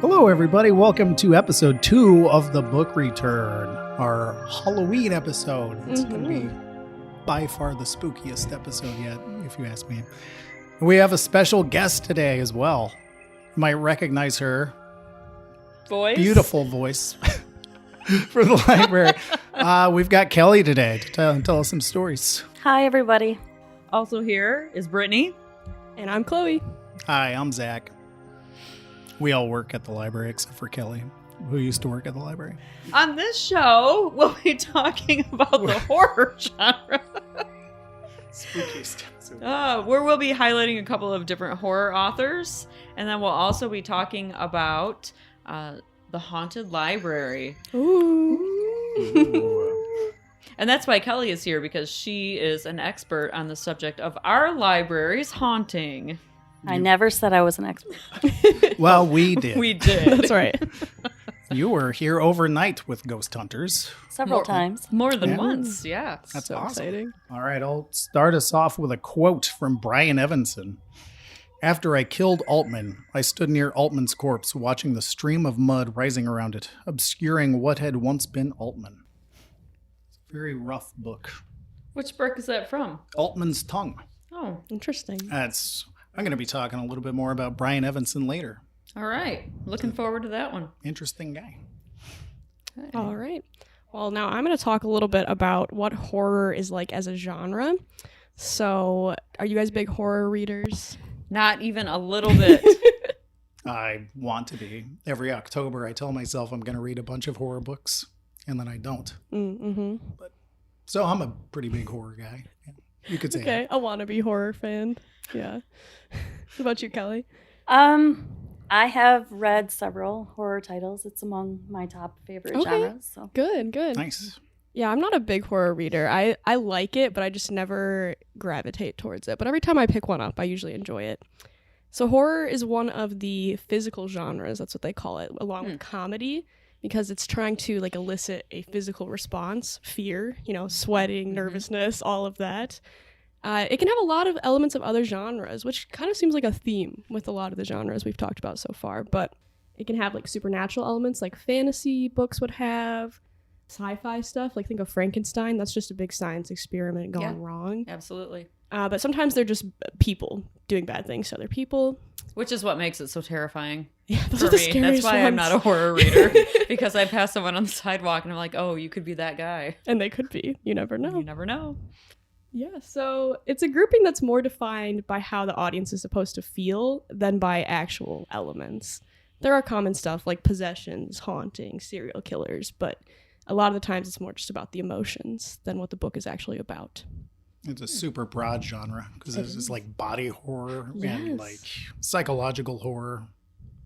Hello, everybody. Welcome to episode 2 of The Book Return, our Halloween episode. It's going to be by far the spookiest episode yet, if you ask me. We have a special guest today as well. You might recognize her Voice. Beautiful voice for the library. We've got Kelly today to tell us some stories. Hi, everybody. Also here is Brittany. And I'm Chloe. Hi, I'm Zach. We all work at the library except for Kelly, who used to work at the library. On this show, we'll be talking about the horror genre. Spookiest episode. Where we'll be highlighting a couple of different horror authors. And then we'll also be talking about the haunted library. Ooh. And that's why Kelly is here, because she is an expert on the subject of our library's haunting. I never said I was an expert. Well, we did. We did. That's right. You were here overnight with Ghost Hunters. Several times. More than Yeah. once, yeah. That's so awesome. exciting. All right, I'll start us off with a quote from Brian Evanson. After I killed Altman, I stood near Altman's corpse, watching the stream of mud rising around it, obscuring what had once been Altman. It's a very rough book. Which book is that from? Altman's Tongue. Oh, Interesting. I'm going to be talking a little bit more about Brian Evanson later. all right. Looking forward to that one. Interesting guy. All right. Well, now I'm going to talk a little bit about what horror is like as a genre. So, are you guys big horror readers? Not even a little bit. I want to be. Every October, I tell myself I'm going to read a bunch of horror books, and then I don't. Mm-hmm. So I'm a pretty big horror guy. You could say Okay, a wannabe horror fan. Yeah. What about you, Kelly? I have read several horror titles. It's among my top favorite Okay. genres. So Good, good. Nice. Yeah, I'm not a big horror reader. I like it, but I just never gravitate towards it. But every time I pick one up, I usually enjoy it. So horror is one of the physical genres, that's what they call it, along with comedy, because it's trying to like elicit a physical response, fear, sweating, nervousness, all of that. It can have a lot of elements of other genres, which kind of seems like a theme with a lot of the genres we've talked about so far. But it can have like supernatural elements like fantasy books would have, sci-fi stuff, like think of Frankenstein. That's just a big science experiment gone wrong. Absolutely. But sometimes they're just people doing bad things to other people. Which is what makes it so terrifying Yeah, those for are the me. scariest That's why I'm ones. not a horror reader, because I pass someone on the sidewalk and I'm like, oh, you could be that guy. And they could be. You never know. You never know. Yeah, so it's a grouping that's more defined by how the audience is supposed to feel than by actual elements. There are common stuff like possessions, haunting, serial killers, but a lot of the times it's more just about the emotions than what the book is actually about. It's a super broad genre because it's like body horror and Yes. like psychological horror.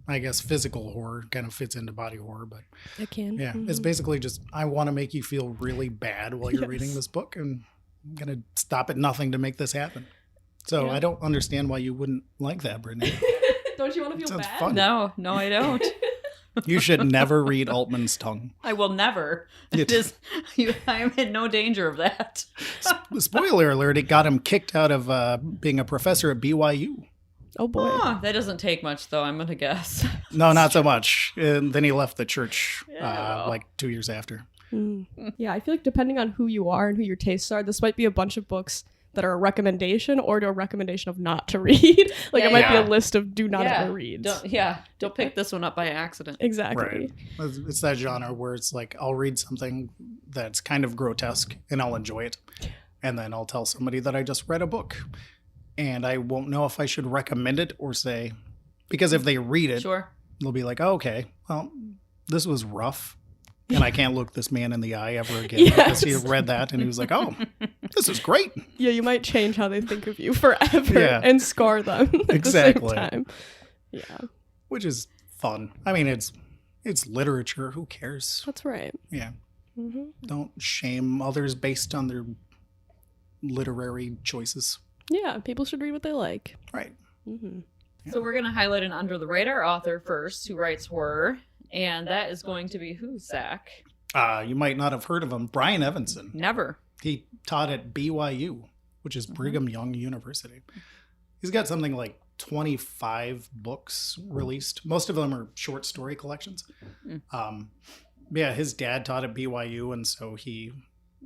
I guess physical horror kind of fits into body horror, but It can. yeah, Mhm. it's basically just I want to make you feel really bad while you're Yes. reading this book, and I'm going to stop at nothing to make this happen. So Yeah. I don't understand why you wouldn't like that, Brittany. Don't you want to feel Sounds bad? fun. No, I don't. You should never read Altman's Tongue. I will never. It- I am in no danger of that. Spoiler alert, it got him kicked out of being a professor at BYU. Oh boy. That doesn't take much, though, I'm going to guess. No, not so much. And then he left the church Yeah, well. like 2 years after. Mm. Yeah, I feel like depending on who you are and who your tastes are, this might be a bunch of books that are a recommendation or to a recommendation of not to read. Like it might be Yeah. a list of do not Yeah. ever read. Don't pick this one up by accident. Exactly. Right. It's that genre where it's like I'll read something that's kind of grotesque and I'll enjoy it. And then I'll tell somebody that I just read a book. And I won't know if I should recommend it or say, because if they read it, Sure. they'll be like, oh, okay, well, this was rough. And I can't look this man in the eye ever again because he Yes. read that and he was like, oh, this is great. Yeah, you might change how they think of you forever Yeah. and scar them at Exactly. the same time. Yeah, Which is fun. I mean, it's literature. Who cares? that's right. Yeah. Hmm. Don't shame others based on their literary choices. Yeah, people should read what they like. Right. Hmm. So we're going to highlight an under the radar author first who writes horror, and that is going to be who, Zach? You might not have heard of him. Brian Evanson. Never. He taught at BYU, which is Brigham Young University. He's got something like 25 books released. Most of them are short story collections. Yeah, his dad taught at BYU, and so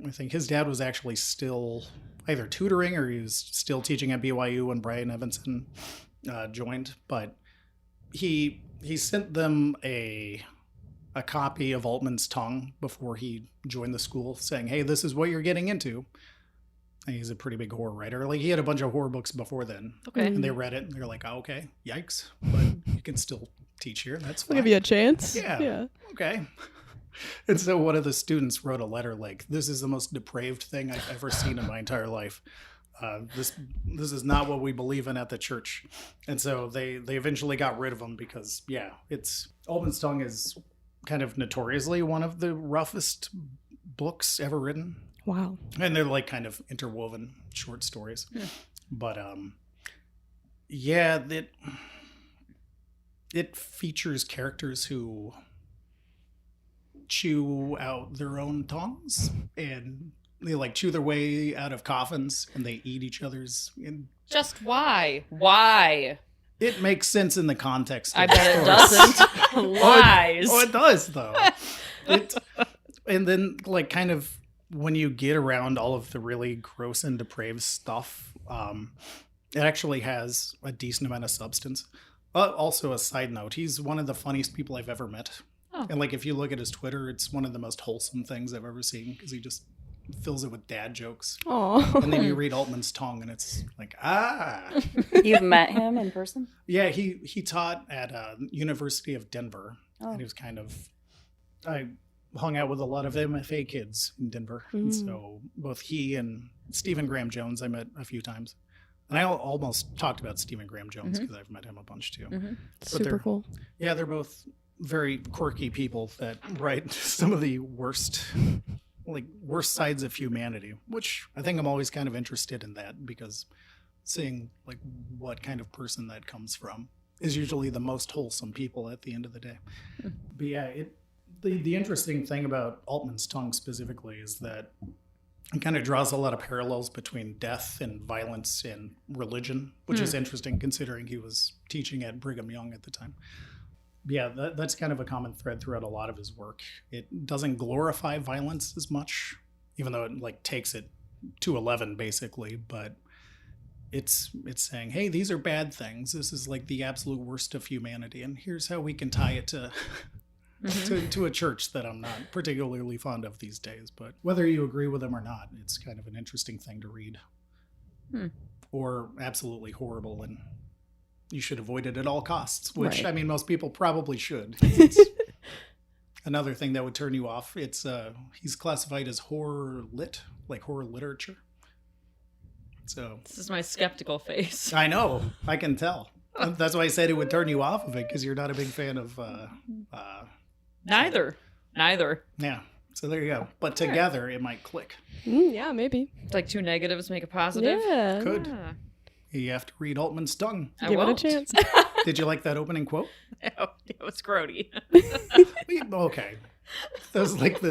I think his dad was actually still either tutoring or he was still teaching at BYU when Brian Evanson joined. But he sent them a copy of Altman's Tongue before he joined the school, saying, "Hey, this is what you're getting into." And he's a pretty big horror writer. Like, he had a bunch of horror books before then. Okay. And they read it and they're like, "Oh, okay, yikes. But you can still teach here. That's I'll fine." give you a chance. Yeah. Okay. And so one of the students wrote a letter like, "This is the most depraved thing I've ever seen in my entire life. This is not what we believe in at the church." And so they eventually got rid of him because, yeah, Altman's Tongue is kind of notoriously one of the roughest books ever written. Wow. And they're like kind of interwoven short stories. Yeah. But yeah, it features characters who chew out their own tongues, and they like chew their way out of coffins, and they eat each other's. Just why? Why? It makes sense in the context of I the bet it stories. doesn't. Lies. Oh, it does though. And then like kind of when you get around all of the really gross and depraved stuff, it actually has a decent amount of substance. Also, a side note, he's one of the funniest people I've ever met. Oh. And like if you look at his Twitter, it's one of the most wholesome things I've ever seen because he just fills it with dad jokes. Oh. And then you read Altman's Tongue and it's like, You've met him in person? Yeah, he taught at University of Denver. Oh. And he was I hung out with a lot of MFA kids in Denver. And so both he and Stephen Graham Jones I met a few times. And I almost talked about Stephen Graham Jones because I've met him a bunch too. Super cool. Yeah, they're both very quirky people that write some of the worst sides of humanity, which I think I'm always kind of interested in that because seeing like what kind of person that comes from is usually the most wholesome people at the end of the day. But yeah, the interesting thing about Altman's Tongue specifically is that it kind of draws a lot of parallels between death and violence and religion, which is interesting considering he was teaching at Brigham Young at the time. Yeah, that's kind of a common thread throughout a lot of his work. It doesn't glorify violence as much, even though it like takes it to 11 basically, but it's saying, hey, these are bad things. This is like the absolute worst of humanity, and here's how we can tie it to to a church that I'm not particularly fond of these days. But whether you agree with him or not, it's kind of an interesting thing to read. Or absolutely horrible and you should avoid it at all costs, which, right. I mean, most people probably should. It's another thing that would turn you off. He's classified as horror lit, like horror literature. So this is my skeptical face. I know. I can tell. That's why I said it would turn you off of it, because you're not a big fan of... Neither. Yeah. So there you go. But together, it might click. Yeah, maybe. It's like two negatives make a positive. Yeah. Could. Yeah. You have to read Altman's Tongue. Give it a chance. Did you like that opening quote? Oh, it was grody. Okay. That was like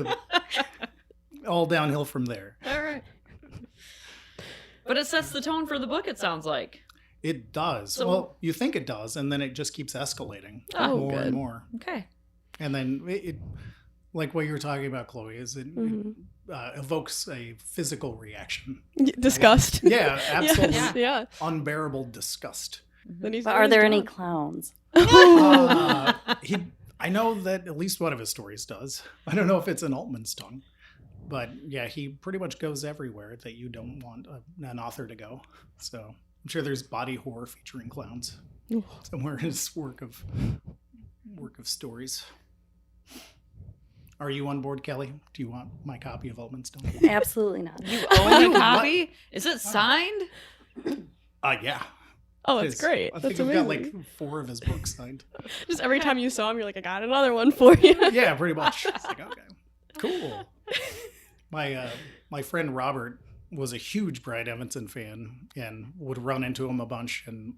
all downhill from there. All right. But it sets the tone for the book, it sounds like. It does. So, well, you think it does, and then it just keeps escalating more good. and more. Okay. And then it like what you were talking about, Chloe, is it evokes a physical reaction. Disgust. Yeah, absolutely. Yeah. Unbearable disgust. But are there any clowns? I know that at least one of his stories does. I don't know if it's an Altman's Tongue. But yeah, he pretty much goes everywhere that you don't want an author to go. So I'm sure there's body horror featuring clowns somewhere in his work of stories. Are you on board, Kelly? Do you want my copy of Altman's Tongue? Absolutely not. You own the copy? Is it signed? Yeah. Oh, that's great. I think I've got like 4 of his books signed. Just every time you saw him, you're like, I got another one for you. Yeah, pretty much. It's like, okay, cool. My friend Robert was a huge Brian Evanson fan and would run into him a bunch. And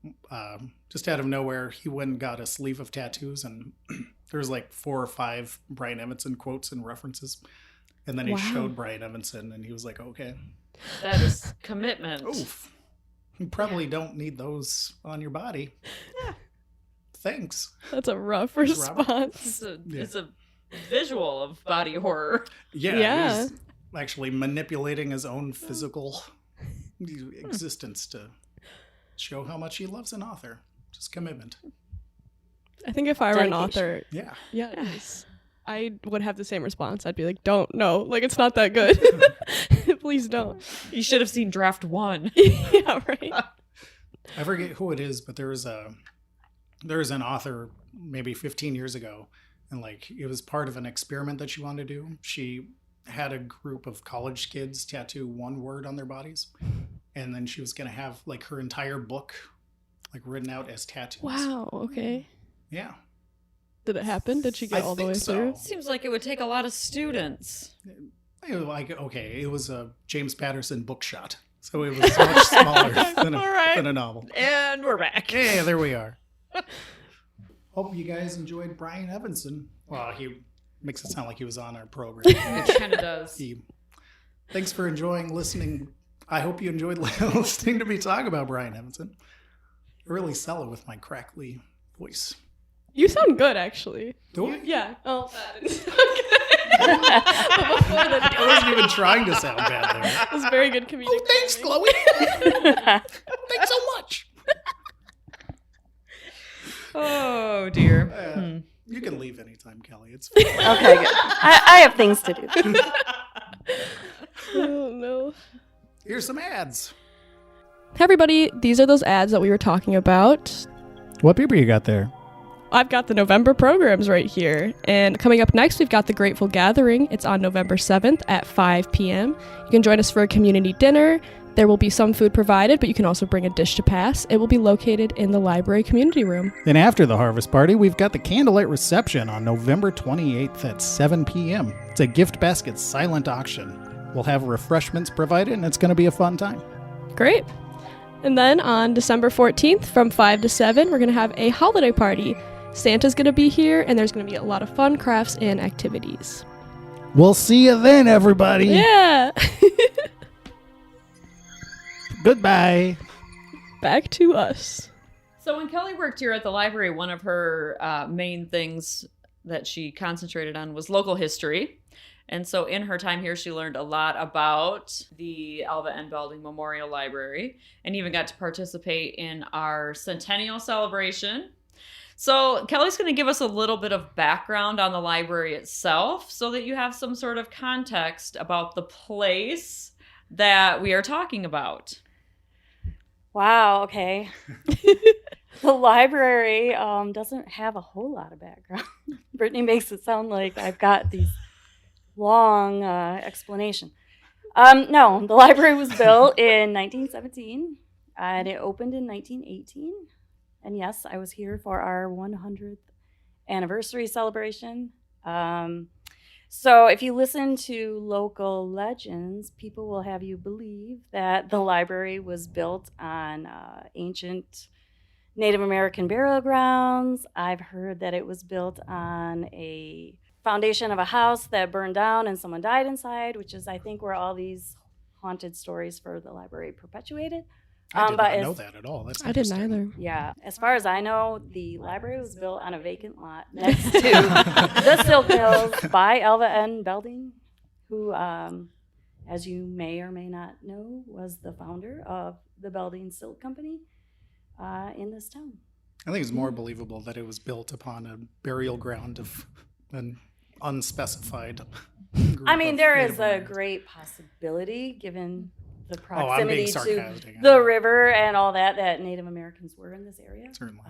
just out of nowhere, he went and got a sleeve of tattoos, and there's like 4 or 5 Brian Evanson quotes and references. And then he showed Brian Evanson, and he was like, okay. That is commitment. Oof. You probably don't need those on your body. Yeah. Thanks. That's a rough Thanks, Robert. response. It's a visual of body horror. Yeah. He's actually manipulating his own physical existence to show how much he loves an author. Just commitment. I think if I were an Dedication. author, Yeah. yeah, it is. I would have the same response. I'd be like, don't, no, like it's not that good. Please don't. You should have seen draft 1. Yeah, right. I forget who it is, but there was an author maybe 15 years ago, and like it was part of an experiment that she wanted to do. She had a group of college kids tattoo one word on their bodies, and then she was going to have like her entire book like written out as tattoos. Wow. Okay. Yeah. Did it happen? Did she get I all the way think so. through? Seems like it would take a lot of students. It was like, okay, it was a James Patterson book shot, so it was much smaller than All right. than a novel. And we're back. Yeah, there we are. Hope you guys enjoyed Brian Evanson. Well, he makes it sound like he was on our program. It kind of does. Thanks for listening. I hope you enjoyed listening to me talk about Brian Evanson. I really sell it with my crackly voice. You sound good, actually. Do I? Yeah. Oh, that didn't sound good. But before that, I wasn't even trying to sound bad there. it was very good comedic. Oh, thanks, timing. Chloe. Thanks so much. Oh, dear. You can leave anytime, Kelly. It's fine. Okay, good. I have things to do. Oh, no. Here's some ads. Hey, everybody. These are those ads that we were talking about. What paper you got there? I've got the November programs right here. And coming up next, we've got the Grateful Gathering. It's on November 7th at 5 p.m. You can join us for a community dinner. There will be some food provided, but you can also bring a dish to pass. It will be located in the library community room. Then after the harvest party, we've got the candlelight reception on November 28th at 7 p.m. It's a gift basket silent auction. We'll have refreshments provided, and it's going to be a fun time. Great. And then on December 14th from 5 to 7, we're going to have a holiday party. Santa's going to be here, and there's going to be a lot of fun crafts and activities. We'll see you then, everybody. Yeah. Goodbye. Back to us. So when Kelly worked here at the library, one of her main things that she concentrated on was local history. And so in her time here, she learned a lot about the Alva N. Belding Memorial Library and even got to participate in our centennial celebration. So Kelly's going to give us a little bit of background on the library itself so that you have some sort of context about the place that we are talking about. Wow, okay. The library doesn't have a whole lot of background. Brittany makes it sound like I've got these long explanation. No, the library was built in 1917 and it opened in 1918. And yes, I was here for our 100th anniversary celebration. So if you listen to local legends, people will have you believe that the library was built on ancient Native American burial grounds. I've heard that it was built on a foundation of a house that burned down and someone died inside, which is, I think, where all these haunted stories for the library perpetuated. I did but not as- know that at all. That's I didn't interesting. either. Yeah, as far as I know, the library was built on a vacant lot next to the Silk Mills by Alva N. Belding, who, as you may or may not know, was the founder of the Belding Silk Company in this town. I think it's more believable that it was built upon a burial ground of an unspecified group I mean, of there Native is a Americans. great possibility, given the I'm being proximity to sarcastic. the river and all that Native Americans were in this area. Certainly.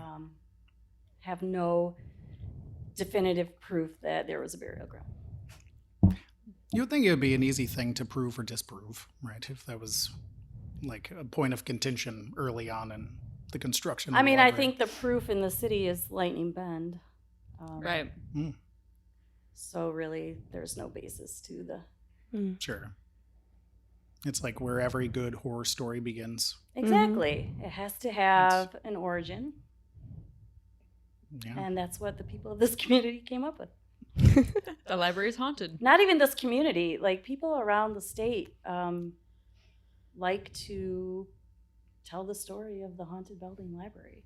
Have no definitive proof that there was a burial ground. You would think it would be an easy thing to prove or disprove, right? If that was like a point of contention early on in the construction. of I the mean, I library. think the proof in the city is Lightning Bend. Right. So really, there's no basis to the... Sure. It's like where every good horror story begins. Exactly. It has to have an origin, Yeah. and that's what the people of this community came up with. The library is haunted. Not even this community, like people around the state like to tell the story of the haunted Belding Library.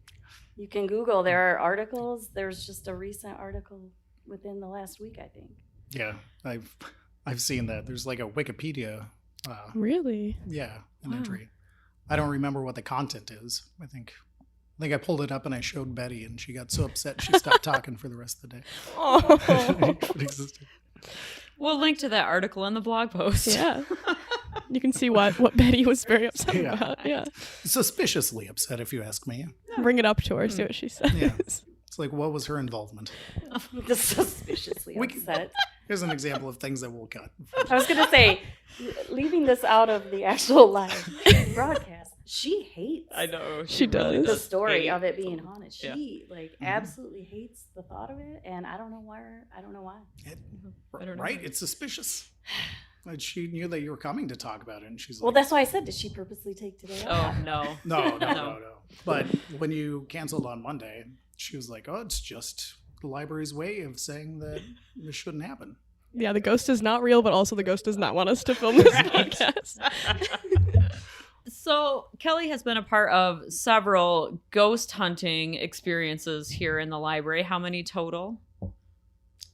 You can Google, there are articles. There's just a recent article within the last week, I think. Yeah, I've seen that. There's like a Wikipedia, Really? an Wow. entry. I don't remember what the content is. I think I pulled it up and I showed Betty, and she got so upset she stopped talking for the rest of the day. Oh. It existed. We'll link to that article in the blog post. Yeah. You can see what Betty was very upset Yeah. about. Yeah. Suspiciously upset, if you ask me. Bring it up to her, see what she says. Yeah. It's like, what was her involvement? Just suspiciously We can- upset. Here's an example of things that we'll cut. I was going to say, leaving this out of the actual live broadcast, she hates I know. She does. the story hate. of it being haunted. Yeah. She absolutely hates the thought of it, and I don't know why. I don't know. Right? It's suspicious. Like, she knew that you were coming to talk about it, and she's like, Well, that's why I said, did she purposely take today off? Oh, no. no. But when you canceled on Monday, she was like, oh, it's just the library's way of saying that this shouldn't happen. Yeah, the ghost is not real, but also the ghost does not want us to film this podcast. So, Kelly has been a part of several ghost hunting experiences here in the library. How many total?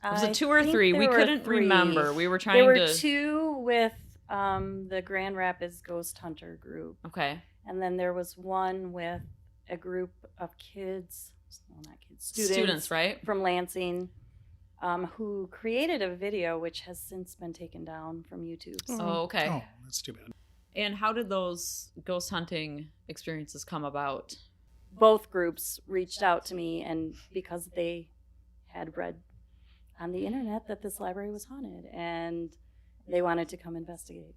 Was I it 2 or think 3? there We were couldn't 3. remember. We were trying There were to. 2 with the Grand Rapids Ghost Hunter group, Okay. and then there was one with a group of kids, well, not kids, Students, right? from Lansing, who created a video which has since been taken down from YouTube. So Oh, okay. Oh, that's too bad. And how did those ghost hunting experiences come about? both groups reached out to me, and because they had read on the internet that this library was haunted, and they wanted to come investigate.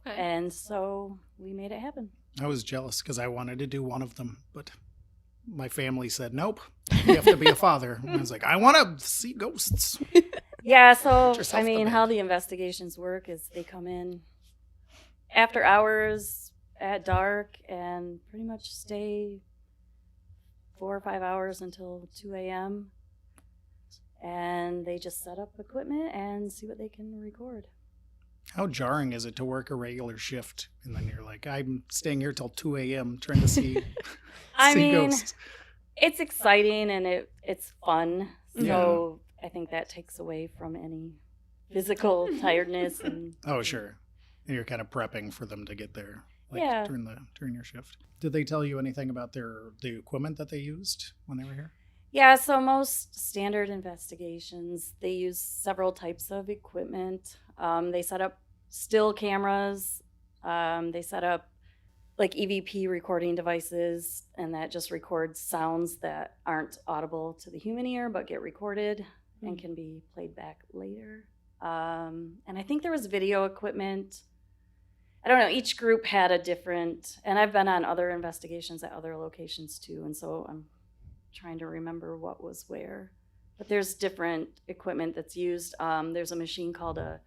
Okay. And so we made it happen. I was jealous because I wanted to do one of them, but my family said, nope, you have to be a father. And I was like, I want to see ghosts. Yeah, so Put yourself I to mean, bed. how the investigations work is they come in after hours at dark and pretty much stay 4 or 5 hours until 2 a.m. And they just set up equipment and see what they can record. How jarring is it to work a regular shift and then you're like, I'm staying here till 2 a.m. trying to see, I see mean, ghosts. it's exciting and it's fun. So I think that takes away from any physical tiredness. And Oh, sure. And you're kind of prepping for them to get there, like Yeah. during your shift. Did they tell you anything about the equipment that they used when they were here? yeah, so most standard investigations, they use several types of equipment. They set up still cameras. They set up like EVP recording devices, and that just records sounds that aren't audible to the human ear but get recorded and can be played back later. And I think there was video equipment. I don't know, each group had a different, and I've been on other investigations at other locations too, and so I'm trying to remember what was where. But there's different equipment that's used. There's a machine called a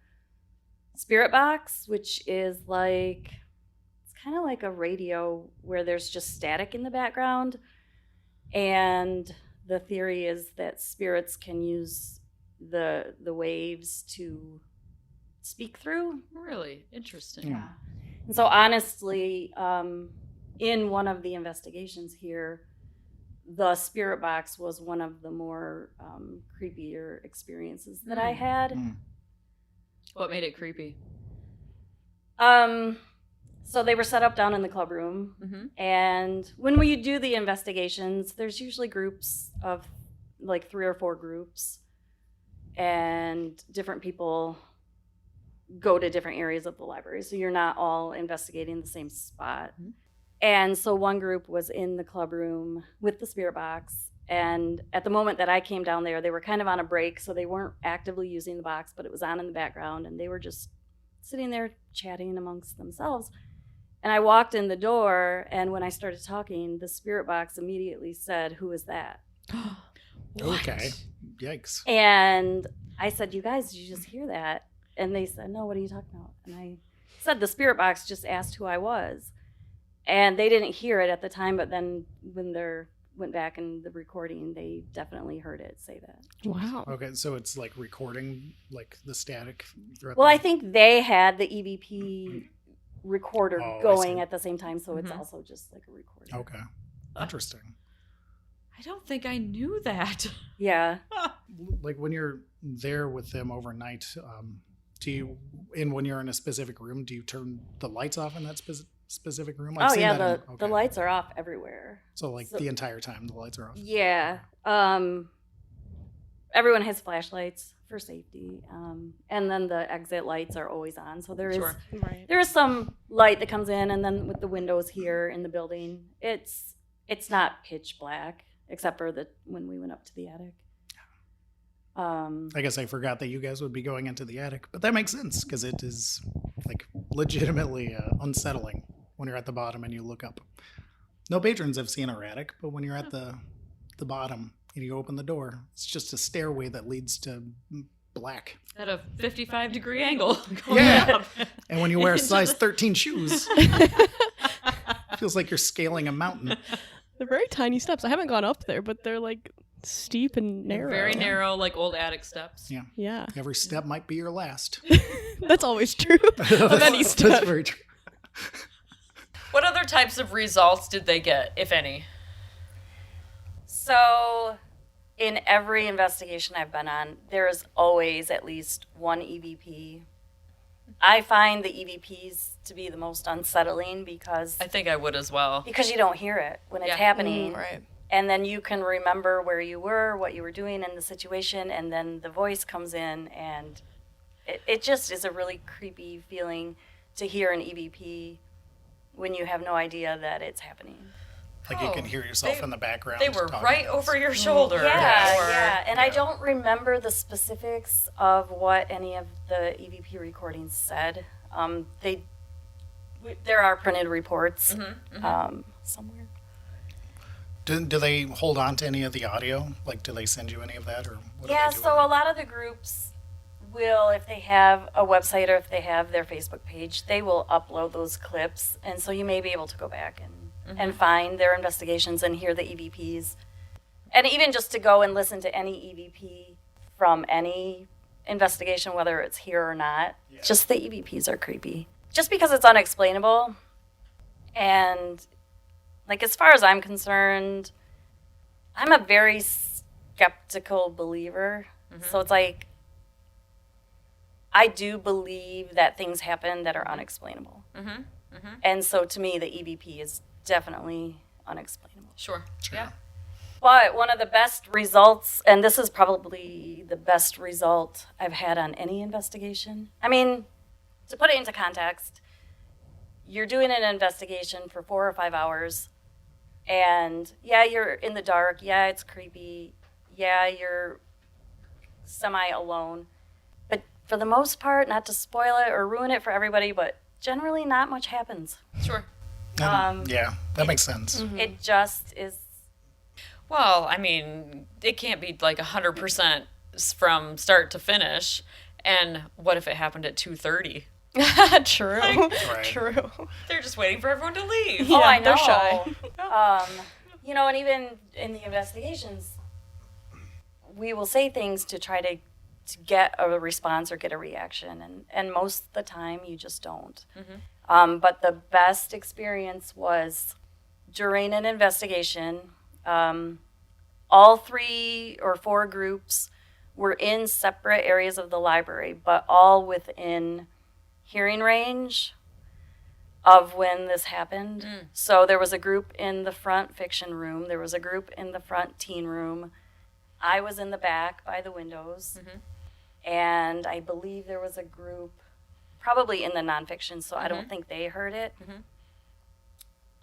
spirit box, which is like, it's kind of like a radio where there's just static in the background. And the theory is that spirits can use the waves to speak through. Really interesting. Yeah. And so honestly, in one of the investigations here, the spirit box was one of the more creepier experiences that I had. Mm. What made it creepy? So they were set up down in the club room, Mm-hmm. and when we do the investigations, there's usually groups of like 3 or 4 groups, and different people go to different areas of the library, so you're not all investigating the same spot. Mhm. And so one group was in the club room with the spirit box, and at the moment that I came down there, they were kind of on a break, so they weren't actively using the box, but it was on in the background, and they were just sitting there chatting amongst themselves. And I walked in the door, and when I started talking, the spirit box immediately said, "Who is that?" Okay. Yikes. And I said, "You guys, did you just hear that?" And they said, "No, what are you talking about?" And I said, "The spirit box just asked who I was." And they didn't hear it at the time, but then when they went back in the recording, they definitely heard it say that. Wow. Okay, so it's like recording like the static throughout Well, the- I think they had the EVP recorder Oh, I going see. at the same time, so it's Mhm. also just like a recorder. Okay. Interesting. I don't think I knew that. Yeah. Like when you're there with them overnight, when you're in a specific room, do you turn the lights off in that specific room? I've Oh seen yeah, that the okay. lights are off everywhere. So like so- the entire time the lights are off. Yeah. Everyone has flashlights for safety, and then the exit lights are always on. So Sure. Right. there is some light that comes in, and then with the windows here in the building, it's not pitch black except for when we went up to the attic. I guess I forgot that you guys would be going into the attic, but that makes sense because it is like legitimately unsettling when you're at the bottom and you look up. No patrons have seen our attic, but when you're at the bottom and you open the door, it's just a stairway that leads to black. At a 55-degree angle. going Yeah. up. And when you wear Into size the- 13 shoes, it feels like you're scaling a mountain. They're very tiny steps. I haven't gone up there, but they're like steep and narrow. Very narrow, like old attic steps. Yeah. Yeah. Every step might be your last. That's always true of any That's step. very true. What other types of results did they get, if any? So, in every investigation I've been on, there's always at least one EVP. I find the EVPs to be the most unsettling because I think I would as well. you don't hear it when it's Yeah. happening. Right. And then you can remember where you were, what you were doing in the situation, and then the voice comes in, and it just is a really creepy feeling to hear an EVP when you have no idea that it's happening. Like you can Oh, hear yourself they- in the background. They were talking right about over this. your shoulder. Yeah, or- yeah. And I Yeah. don't remember the specifics of what any of the EVP recordings said. There are printed reports somewhere. Do they hold on to any of the audio? Like, do they send you any of that, or what Yeah, do they do so with a lot of the groups will, if they have a website or if they have their Facebook page, they will upload those clips. And so you may be able to go back and find their investigations and hear the EVPs. And even just to go and listen to any EVP from any investigation, whether it's here or not, just the EVPs are creepy. Just because it's unexplainable. And like, as far as I'm concerned, I'm a very skeptical believer. So it's like, I do believe that things happen that are unexplainable. And so to me, the EVP is definitely unexplainable. Sure. Sure. Yeah. But one of the best results, and this is probably the best result I've had on any investigation. I mean, to put it into context, you're doing an investigation for 4 or 5 hours, and yeah, you're in the dark. Yeah, it's creepy. Yeah, you're semi-alone. But for the most part, not to spoil it or ruin it for everybody, but generally not much happens. Sure. Yeah, that makes sense. It just is. Well, I mean, it can't be like 100% from start to finish. And what if it happened at 2:30? True. Right. True. They're just waiting for everyone to leave. Oh, I know. they're shy. And even in the investigations, we will say things to try to get a response or get a reaction, and most of the time you just don't. But the best experience was during an investigation. All 3 or 4 groups were in separate areas of the library, but all within hearing range of when this happened. So there was a group in the front fiction room. There was a group in the front teen room. I was in the back by the windows. And I believe there was a group probably in the nonfiction, so I don't think they heard it.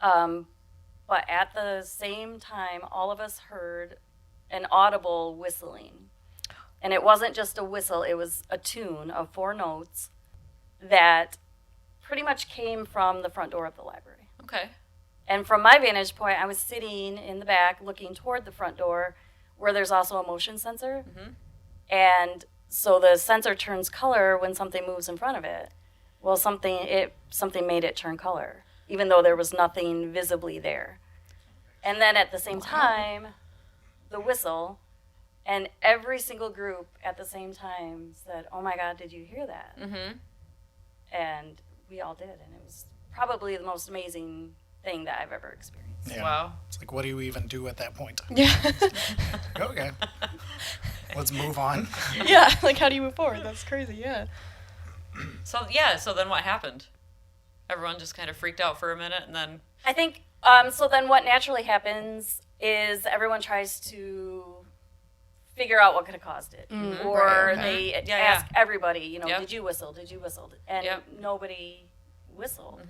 But at the same time, all of us heard an audible whistling. And it wasn't just a whistle, it was a tune of 4 notes that pretty much came from the front door of the library. Okay. And from my vantage point, I was sitting in the back looking toward the front door where there's also a motion sensor. And so the sensor turns color when something moves in front of it. Well, something made it turn color, even though there was nothing visibly there. And then at the same time, the whistle, and every single group at the same time said, "Oh my God, did you hear that?" And we all did, and it was probably the most amazing thing that I've ever experienced. Yeah. Wow. It's like, what do you even do at that point? Yeah. Okay. Let's move on. Yeah. Like, how do you move forward? That's crazy. Yeah. So then what happened? Everyone just kind of freaked out for a minute, and then I think, so then what naturally happens is everyone tries to figure out what could have caused it. Or Right, okay. they Yeah, ask yeah. everybody, you know, Yep. did you whistle? Did you whistle? And Yep. nobody whistled.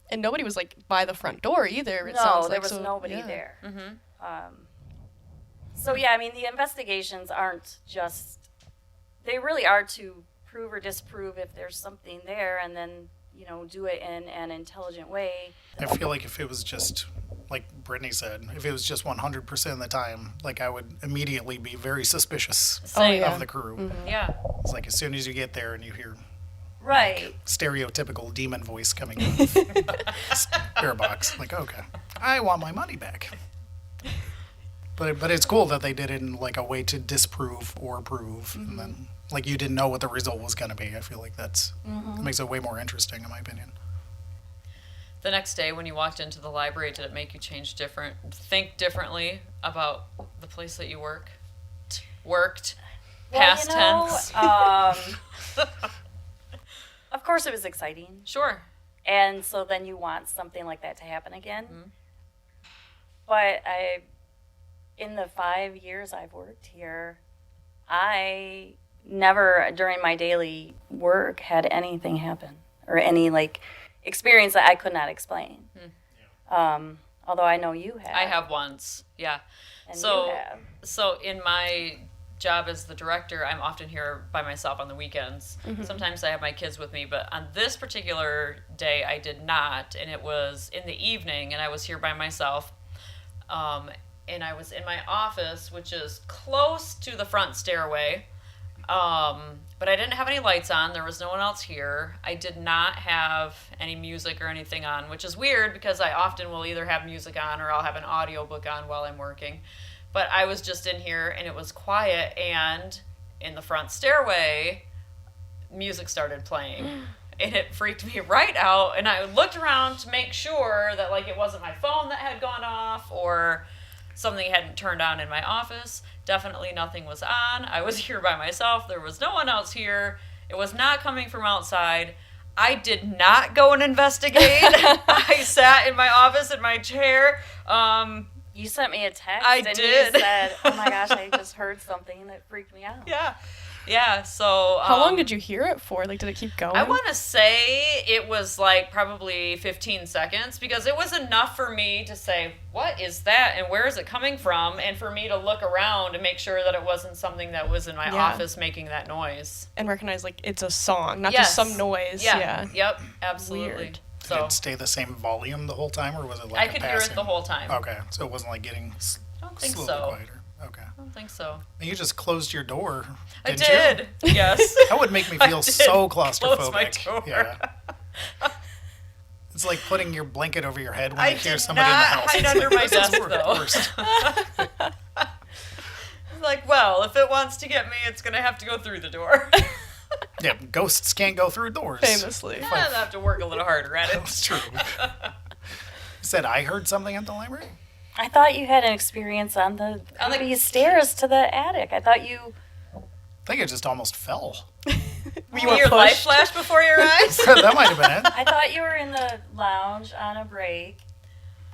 And nobody was like by the front door either. It No, sounds there like. was So, nobody yeah. there. So yeah, I mean, the investigations aren't just, they really are to prove or disprove if there's something there, and then, you know, do it in an intelligent way. I feel like if it was just, like Brittany said, if it was just 100% of the time, like I would immediately be very suspicious Same. yeah. of the crew. yeah. It's like as soon as you get there and you hear Right. stereotypical demon voice coming out of the spirit box, like, okay, I want my money back. But it's cool that they did it in like a way to disprove or prove, and then like you didn't know what the result was going to be. I feel like that makes it way more interesting, in my opinion. The next day when you walked into the library, did it make you think differently about the place that you worked? Past tense. Of course it was exciting. Sure. And so then you want something like that to happen again. But in the 5 years I've worked here, I never during my daily work had anything happen or any like experience that I could not explain. Although I know you have. I have once. Yeah. And So you have. So in my job as the director, I'm often here by myself on the weekends. Sometimes I have my kids with me, but on this particular day I did not, and it was in the evening, and I was here by myself. And I was in my office, which is close to the front stairway. But I didn't have any lights on. There was no one else here. I did not have any music or anything on, which is weird because I often will either have music on or I'll have an audiobook on while I'm working. But I was just in here and it was quiet, and in the front stairway, music started playing. And it freaked me right out, and I looked around to make sure that like it wasn't my phone that had gone off or something hadn't turned on in my office. Definitely nothing was on. I was here by myself. There was no one else here. It was not coming from outside. I did not go and investigate. I sat in my office in my chair. You sent me a text I and did. you said, oh my gosh, I just heard something that freaked me out. Yeah, so... How long did you hear it for? Like, did it keep going? I want to say it was like probably 15 seconds, because it was enough for me to say, what is that and where is it coming from? And for me to look around and make sure that it wasn't something that was in my Yeah. office making that noise. And recognize, like, it's a song, not Yes. just some noise. Yeah. Yep. Absolutely. Weird. Did So it stay the same volume the whole time, or was it like I a could hear it passing? the whole time. Okay, so it wasn't like getting I don't think slowly so. quieter. Okay. I don't think so. And you just closed your door. I didn't did. You? Yes. That would make me I feel did so close claustrophobic. my door. Yeah. It's like putting your blanket over your head when I you hear did somebody not in the house. hide under my This is desk, though. worst. Like, well, if it wants to get me, it's going to have to go through the door. Yeah, ghosts can't go through doors. Famously. I'll have to work a little harder at it. That's true. Said I heard something at the library? I thought you had an experience on the these stairs to the attic. I thought you... I think it just almost fell. You were Your life pushed. flashed before your eyes? That might have been it. I thought you were in the lounge on a break.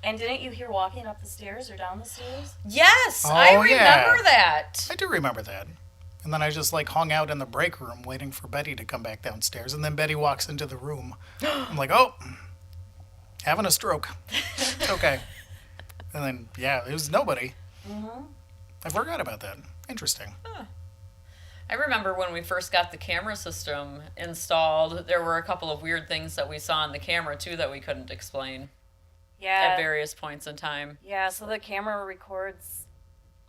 And didn't you hear walking up the stairs or down the stairs? Yes, I Oh, yeah. remember that. I do remember that. And then I just like hung out in the break room waiting for Betty to come back downstairs. And then Betty walks into the room. I'm like, oh, having a stroke. Okay. And then, yeah, it was nobody. I forgot about that. Interesting. I remember when we first got the camera system installed, there were a couple of weird things that we saw on the camera, too, that we couldn't explain Yeah. at various points in time. Yeah, so the camera records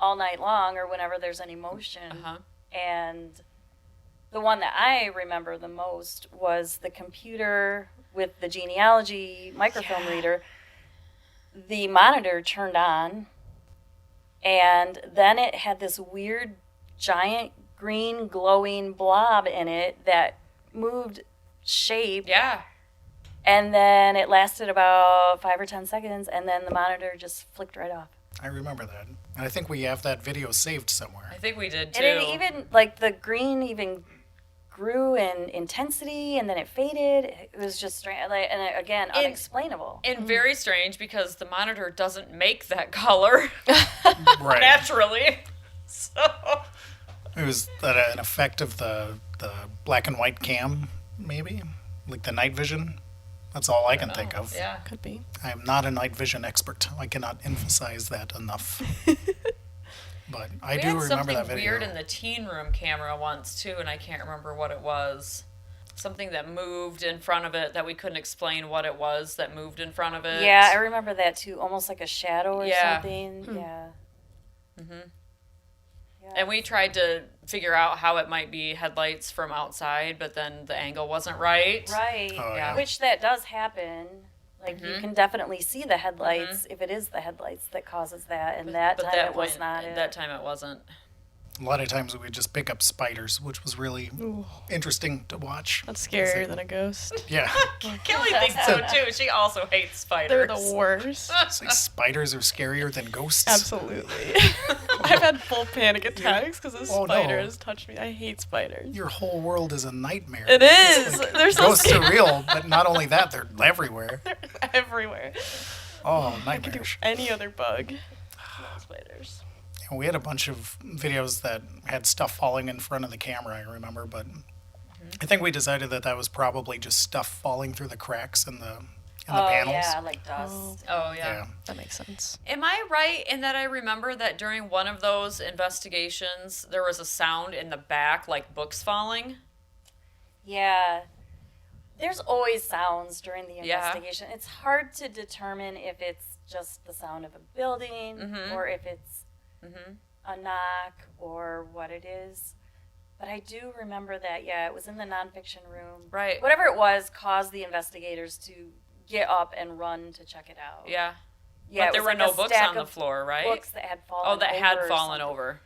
all night long or whenever there's any motion. Uh-huh. And the one that I remember the most was the computer with the genealogy microfilm reader. The monitor turned on, and then it had this weird giant green glowing blob in it that moved shape. Yeah. And then it lasted about 5 or 10 seconds, and then the monitor just flicked right off. I remember that. And I think we have that video saved somewhere. I think we did too. And it even, like, the green even grew in intensity, and then it faded. It was just strange, like, and again, unexplainable. And very strange because the monitor doesn't make that color Right. naturally. So It was an effect of the black and white cam, maybe? Like the night vision? That's all I can think of. yeah. Could be. I am not a night vision expert. I cannot emphasize that enough. But I We do had remember something that video. weird in the teen room camera once too, and I can't remember what it was. Something that moved in front of it that we couldn't explain what it was that moved in front of it. Yeah, I remember that too. Almost like a shadow or Yeah. something. Yeah. And we tried to figure out how it might be headlights from outside, but then the angle wasn't right. Right. Oh, yeah. Which that does happen. Like, you can definitely see the headlights if it is the headlights that causes that. And that But time it was point- not it. That time it wasn't. A lot of times we would just pick up spiders, which was really interesting to watch. That's scarier than a ghost. Yeah. Kelly thinks so too. She also hates spiders. They're the worst. It's like spiders are scarier than ghosts. Absolutely. I've had full panic attacks because a Oh, no. spider has touched me. I hate spiders. Your whole world is a nightmare. It is. They're so Ghosts are real, but not only that, they're everywhere. everywhere. Oh, I could do nightmares. any other bug. Not spiders. We had a bunch of videos that had stuff falling in front of the camera, I remember, but I think we decided that was probably just stuff falling through the cracks in the panels. yeah, like dust. Oh yeah. Yeah. That makes sense. Am I right in that I remember that during one of those investigations there was a sound in the back like books falling? Yeah. There's always sounds during the Yeah. investigation. It's hard to determine if it's just the sound of a building or if it's a knock or what it is. But I do remember that, yeah, it was in the nonfiction room. Right. Whatever it was caused the investigators to get up and run to check it out. Yeah. Yeah, But it there was were like no a books stack on the of floor, right? Books that had fallen Oh, that had over or fallen something. over.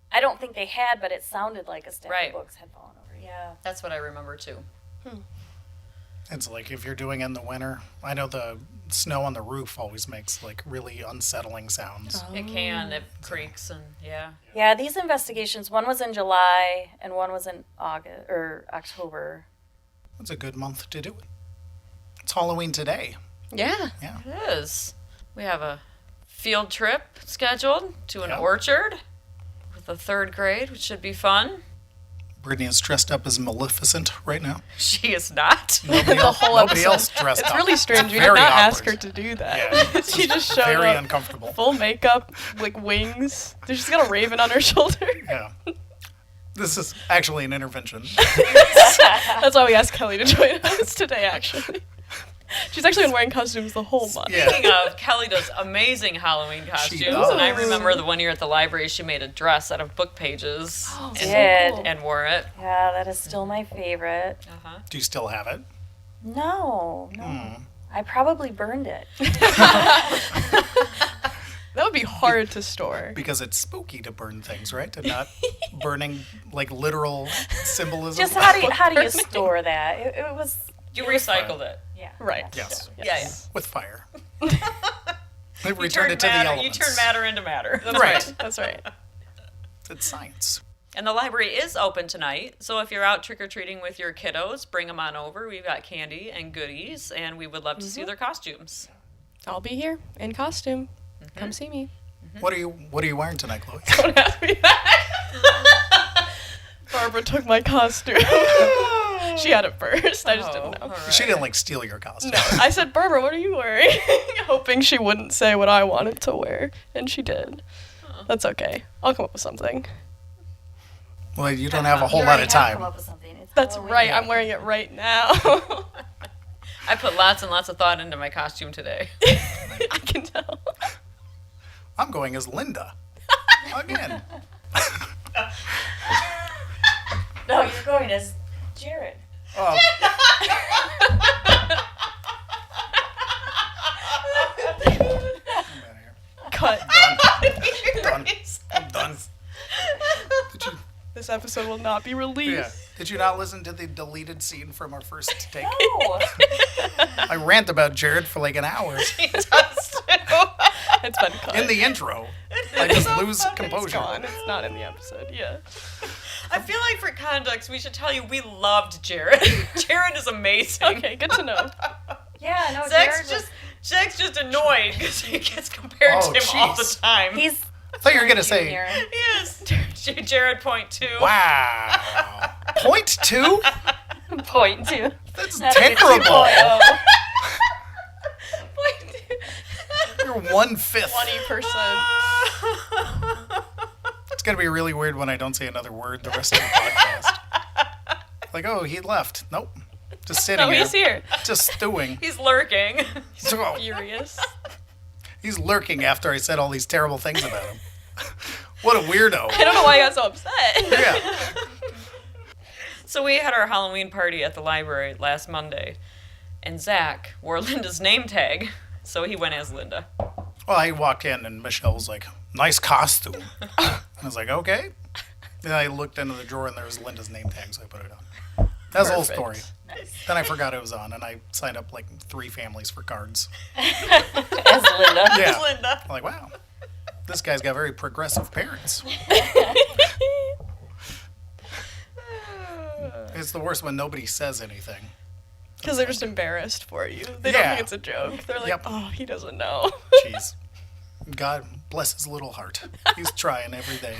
I don't think they had, but it sounded like a stack Right. of books had fallen over. Yeah. That's what I remember too. It's like if you're doing it in the winter, I know the snow on the roof always makes like really unsettling sounds. It can. It creaks and yeah. Yeah, these investigations, one was in July and one was in August or October. It's a good month to do it. It's Halloween today. Yeah. Yeah. It is. We have a field trip scheduled to an Yeah. orchard with the 3rd grade, which should be fun. Brittany is dressed up as Maleficent right now. She is not. Nobody, The whole nobody episode. else dressed It's up. really strange. We did very not ask awkward. her to do that. Yeah. She just showed Very up. uncomfortable. Full makeup, like wings. She's got a raven on her shoulder. Yeah. This is actually an intervention. That's why we asked Kelly to join us today, actually. She's actually been wearing costumes the whole month. Yeah. Speaking of, Kelly does amazing Halloween costumes, does. and I remember the one year at the library she made a dress out of book pages Oh, and, Did. cool. and wore it. Yeah, that is still my favorite. Uh-huh. Do you still have it? No. I probably burned it. That would be hard to store. Because it's spooky to burn things, right? And not burning like literal symbolism. Just how do you store that? It was You recycled it. yeah. Right. Yes. Yeah, With fire. You Return turn, it to the matter, you elements. turn matter into matter. That's Right. right. That's right. It's science. And the library is open tonight, so if you're out trick-or-treating with your kiddos, bring them on over. We've got candy and goodies, and we would love to see their costumes. I'll be here in costume. Come see me. What are you wearing tonight, Chloe? Don't ask me that. Barbara took my costume. She had it first. I just didn't know. all right. She didn't like steal your costume. No, I said, Barbara, what are you wearing? Hoping she wouldn't say what I wanted to wear, and she did. That's okay. I'll come up with something. Well, you don't have a whole You lot already of have come time. up with something. It's That's Halloween. right. I'm wearing it right now. I put lots and lots of thought into my costume today. I can tell. I'm going as Linda. Again. No, you're going as Jared. Oh, Cut. done. I'm done. Did you This episode will not be released. Yeah. Did you not listen to the deleted scene from our first take? No. I rant about Jared for like an hour. He does too. It's been cut. In the intro, I just lose It's composure. gone. It's not in the episode. Yeah. I feel like for context, we should tell you we loved Jared. Jared is amazing. Okay, good to know. Yeah, no, Zach's just annoyed because he gets compared Oh, to him all the jeez. time. he's I thought you were going to say, junior. Yes. Jared point two. wow. Point two? Point two. That's That's a terrible. 2.0. Point two. You're 1/5. 20%. It's going to be really weird when I don't say another word the rest of the podcast. Like, oh, he left. Nope. Just sitting No, here. he's here. Just stewing. He's lurking. So, Furious. he's lurking after I said all these terrible things about him. What a weirdo. I don't know why I got so upset. Yeah. So we had our Halloween party at the library last Monday, and Zach wore Linda's name tag, so he went as Linda. Well, I walked in and Michelle was like, nice costume. I was like, okay. Then I looked into the drawer and there was Linda's name tag, so I put it on. That's the whole story. Then I forgot it was on, and I signed up like 3 families for cards. As Linda. Yeah. Linda. I'm like, wow, this guy's got very progressive parents. It's the worst when nobody says anything. Because they're just embarrassed for you. They Yeah. don't think it's a joke. They're like, Yep. oh, he doesn't know. Jeez. God bless his little heart. He's trying every day.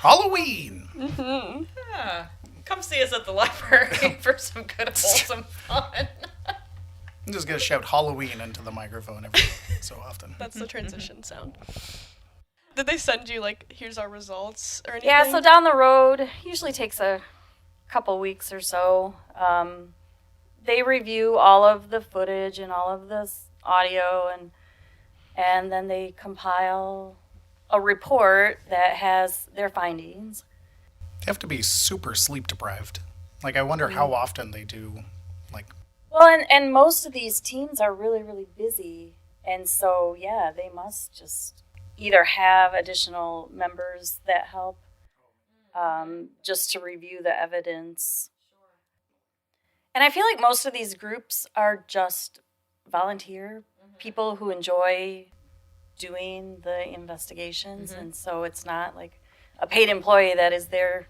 Halloween. Yeah. Come see us at the library for some good wholesome fun. I'm just going to shout Halloween into the microphone every so often. That's the transition sound. Did they send you, like, here's our results or anything? Yeah, so down the road, usually takes a couple weeks or so. They review all of the footage and all of this audio, and then they compile a report that has their findings. They have to be super sleep deprived. Like, I wonder how often they do, like, Well, and most of these teams are really, really busy. And so, yeah, they must just either have additional members that help just to review the evidence. And I feel like most of these groups are just volunteer people who enjoy doing the investigations. And so it's not like a paid employee that is there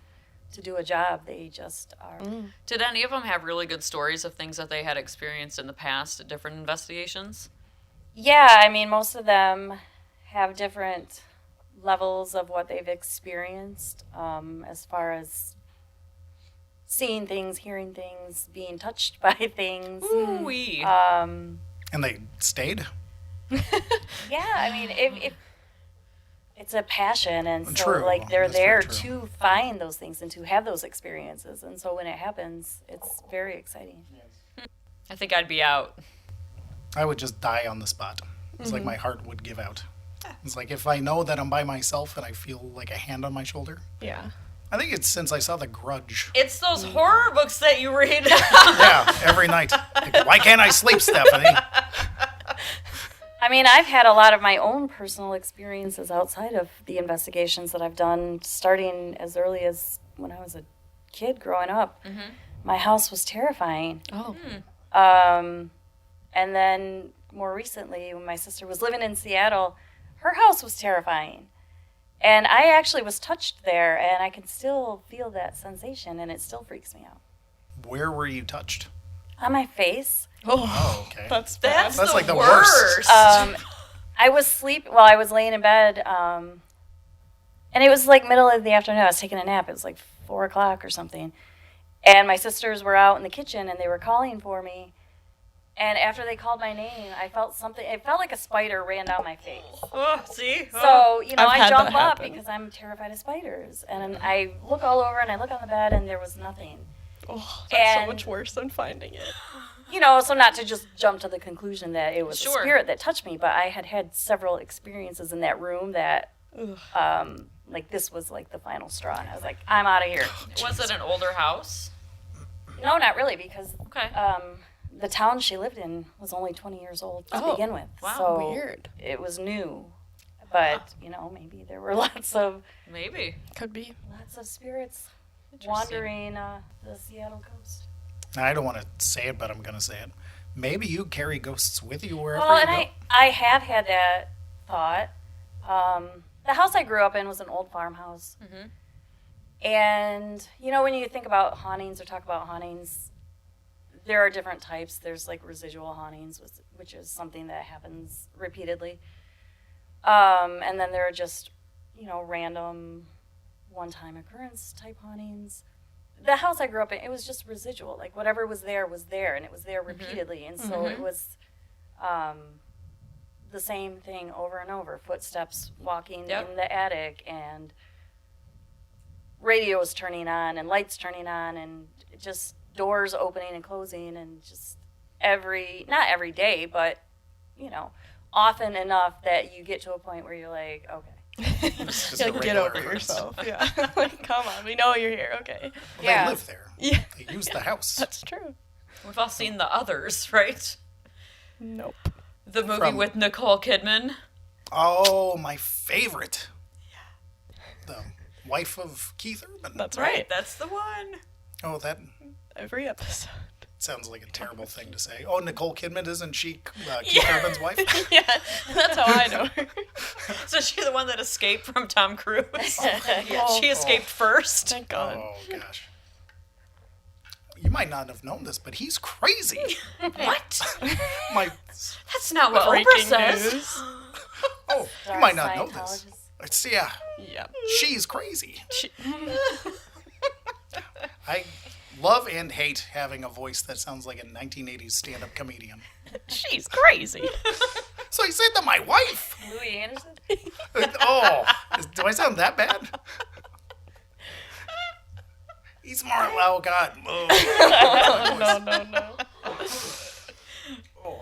to do a job. They just are. Did any of them have really good stories of things that they had experienced in the past at different investigations? Yeah, I mean, most of them have different levels of what they've experienced as far as seeing things, hearing things, being touched by things. Ooh-wee. and they stayed? Yeah, I mean, if it's a passion, and so True. like they're That's there very true. to find those things and to have those experiences, and so when it happens, it's very exciting. I think I'd be out. I would just die on the spot. It's like my heart would give out. It's like if I know that I'm by myself and I feel like a hand on my shoulder. Yeah. I think it's since I saw The Grudge. It's those horror books that you read. Yeah, every night. Like, why can't I sleep, Stephanie? I mean, I've had a lot of my own personal experiences outside of the investigations that I've done, starting as early as when I was a kid growing up. My house was terrifying. Oh. And then more recently, when my sister was living in Seattle, her house was terrifying. And I actually was touched there, and I can still feel that sensation, and it still freaks me out. Where were you touched? On my face. Oh, okay. That's bad. That's That's the like the worst. I was I was laying in bed, and it was like middle of the afternoon. I was taking a nap. It was like 4 o'clock or something. And my sisters were out in the kitchen, and they were calling for me. And after they called my name, I felt something. It felt like a spider ran down my face. Oh, see? So, you know, I've I had jump that up happen. because I'm terrified of spiders. And I look all over, and I look on the bed, and there was nothing. Oh, that's so And- much worse than finding it. You know, so not to just jump to the conclusion that it was Sure. a spirit that touched me, but I had had several experiences in that room that, Ugh. like, this was like the final straw. And I was like, I'm out of here. Was it an older house? No, not really, because Okay. the town she lived in was only 20 years old to Oh, begin with. wow, So weird. it was new. But, maybe there were lots of Maybe. Could be. spirits Interesting. wandering the Seattle coast. I don't want to say it, but I'm going to say it. Maybe you carry ghosts with you wherever Well, you and go. I have had that thought. The house I grew up in was an old farmhouse. Mhm. And, when you think about hauntings or talk about hauntings, there are different types. There's like residual hauntings, which is something that happens repeatedly. And then there are just, random one-time occurrence type hauntings. The house I grew up in, it was just residual. Like whatever was there, and it was there repeatedly. And so it was the same thing over and over. Footsteps walking Yep. in the attic, and radios turning on, and lights turning on, and just doors opening and closing, and just not every day, but, often enough that you get to a point where you're like, okay. It's just You're a like, get regular over occurrence. yourself. Yeah. Like, come on. We know you're here. Okay. Well, Yeah. They live there. Yeah. They use the house. That's true. We've all seen The Others, right? Nope. The movie From- with Nicole Kidman. Oh, my favorite. The wife of Keith Urban. That's right. That's the one. Oh, that Every episode. sounds like a terrible thing to say. Oh, Nicole Kidman, isn't she Keith Urban's wife? Yeah. That's how I know her. So she's the one that escaped from Tom Cruise. Oh. She escaped first. Thank God. Oh, gosh. You might not have known this, but he's crazy. What? My, That's not what Breaking Oprah says. news. oh, you might not know this. It's, yeah, Yeah. she's crazy. She- I love and hate having a voice that sounds like a 1980s stand-up comedian. She's crazy. So I said to my wife. Louis Anderson? Oh, do I sound that bad? He's more. Oh God. Oh. No. Oh.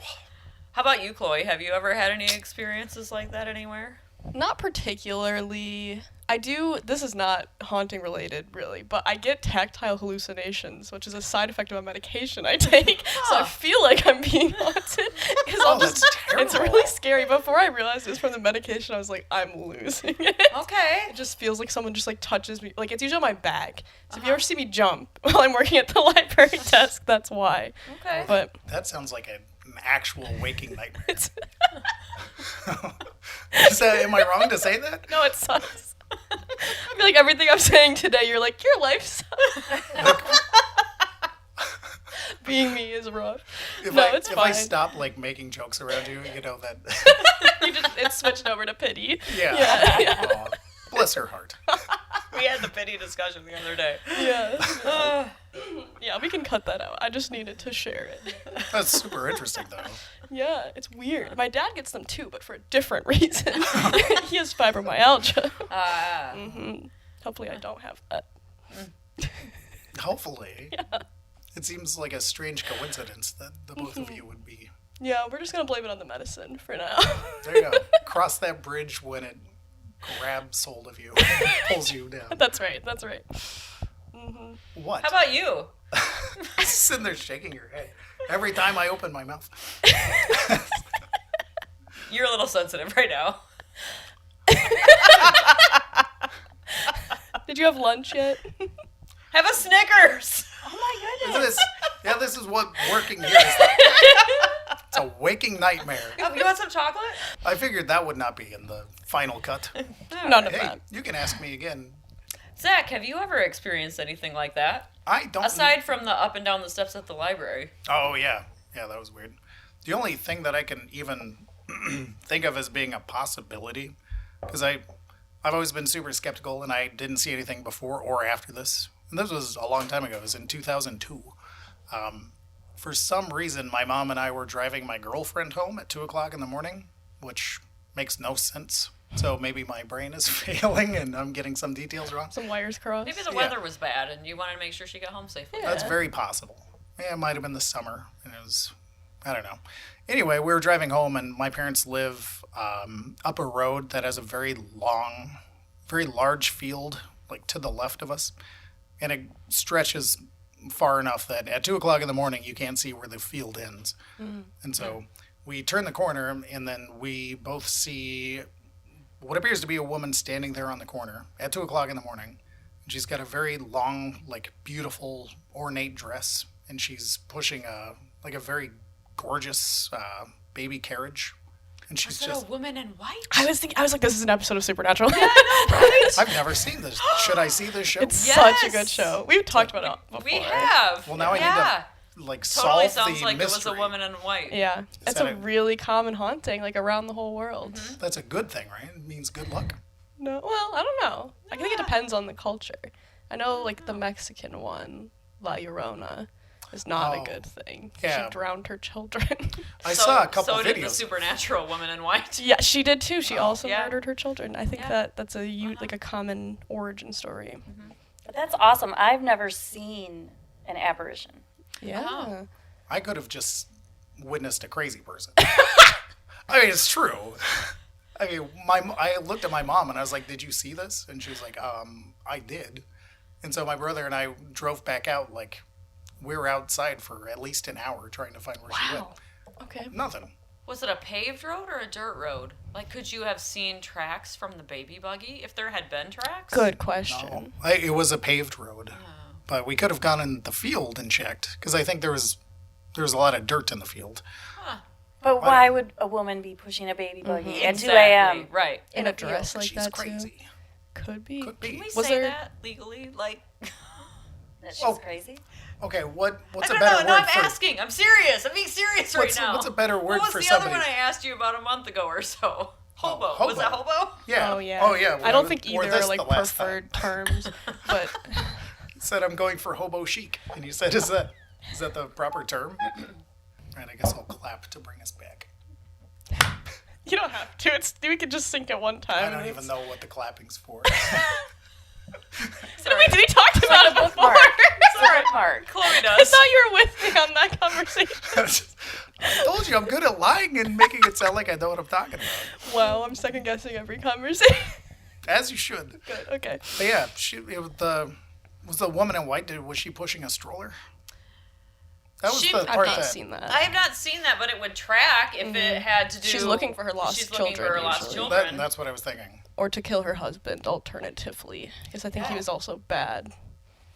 How about you, Chloe? Have you ever had any experiences like that anywhere? Not particularly. I do, this is not haunting related, really, but I get tactile hallucinations, which is a side effect of a medication I take. So I feel like I'm being haunted. Because Oh, that's terrible. It's really scary. Before I realized it was from the medication, I was like, I'm losing it. Okay. It just feels like someone just like touches me. Like it's usually on my back. So if you ever see me jump while I'm working at the library desk, that's why. Okay. But That sounds like an actual waking nightmare. it's Am I wrong to say that? no, it sucks. I feel like everything I'm saying today, you're like, your life sucks. Being me is rough. If No, I, it's if I fine. stop like making jokes around you, you know that. It's switched over to pity. Yeah. Yeah. Aw, bless her heart. We had the pity discussion the other day. Yeah. Yeah, we can cut that out. I just needed to share it. That's super interesting though. Yeah, it's weird. My dad gets them too, but for a different reason. He has fibromyalgia. Hopefully I don't have that. Hopefully. It seems like a strange coincidence that the both of you would be. Yeah, we're just gonna blame it on the medicine for now. There you go. Cross that bridge when it grabs hold of you, pulls you down. That's right. What? How about you? Sitting there shaking your head every time I open my mouth. You're a little sensitive right now. Did you have lunch yet? Have a Snickers. This is what working here is like. It's a waking nightmare. Oh, you want some chocolate? I figured that would not be in the final cut. None of Hey, that. you can ask me again. Zach, have you ever experienced anything like that? I don't. Aside from the up and down the steps at the library. Oh yeah, that was weird. The only thing that I can even think of as being a possibility, because I've always been super skeptical and I didn't see anything before or after this. And this was a long time ago. It was in 2002. For some reason, my mom and I were driving my girlfriend home at 2:00 in the morning, which makes no sense. So maybe my brain is failing and I'm getting some details wrong. Some wires crossed. Maybe the Yeah. weather was bad and you wanted to make sure she got home safely. That's very possible. Yeah, it might have been the summer, and it was, I don't know. Anyway, we were driving home, and my parents live up a road that has a very long, very large field, like to the left of us, and it stretches far enough that at 2:00 in the morning you can't see where the field ends. And so we turn the corner, and then we both see what appears to be a woman standing there on the corner at 2:00 in the morning. She's got a very long, like, beautiful, ornate dress, and she's pushing a very gorgeous baby carriage. And she's Is it just. a woman in white? I was like, this is an episode of Supernatural. I've never seen this. Should I see this show? It's such a good Yes. show. We've talked about it before. We have. Well, now I yeah. need to like Totally solve sounds the like mystery. it was a woman in white. Yeah, it's that a really common haunting, like around the whole world. That's a good thing, right? It means good luck. No, well, I don't know. I think it depends on the culture. I know, like the Mexican one, La Llorona, is not Oh, a good thing. yeah. She drowned her children. I saw a couple So did the videos. supernatural woman in white. Yeah, she did too. She also yeah. murdered her children. I think Yeah. that's like a common origin story. But that's awesome. I've never seen an apparition. Yeah. Wow. I could have just witnessed a crazy person. I mean, it's true. I mean, I looked at my mom and I was like, "Did you see this?" And she was like, "I did." And so my brother and I drove back out. Like, we were outside for at least an hour trying to find where she went. Okay. Nothing. Was it a paved road or a dirt road? Like, could you have seen tracks from the baby buggy if there had been tracks? Good No, question. it was a paved road, but we could have gone in the field and checked because I think there was a lot of dirt in the field. But why would a woman be pushing a baby buggy at 2 Exactly. a.m. Right. In a dress field? like She's that crazy. too. Could be. Could be. Can we Was say there- that legally? Like, That she's Oh. crazy? Okay, what's I a don't better know. word No, I'm for asking. I'm serious. I'm being serious right now. what's a better word what was for the somebody? other one I asked you about a month ago or so? Hobo. Was that hobo. hobo? Yeah. Oh yeah. Oh yeah. I don't think Or either this are like the last time. preferred terms, but Said I'm going for hobo chic, and you said, "Is that the proper term?" And I guess I'll clap to bring us back. you don't have to. We could just sync at one time. I don't even know what the clapping's for. Did we talk about it before? Bookmark. It's a Sorry. bookmark. Chloe I does. thought you were with me on that conversation. I told you I'm good at lying and making it sound like I know what I'm talking about. Wow, I'm second guessing every conversation. As you should. Good. Okay. But yeah, was the woman in white? Was she pushing a stroller? That was She- the I've part not that. seen that. I have not seen that, but it would track if it had to do. She's looking for her lost She's looking for her children, lost usually. children. That's what I was thinking. Or to kill her husband, alternatively, because I think he was also bad.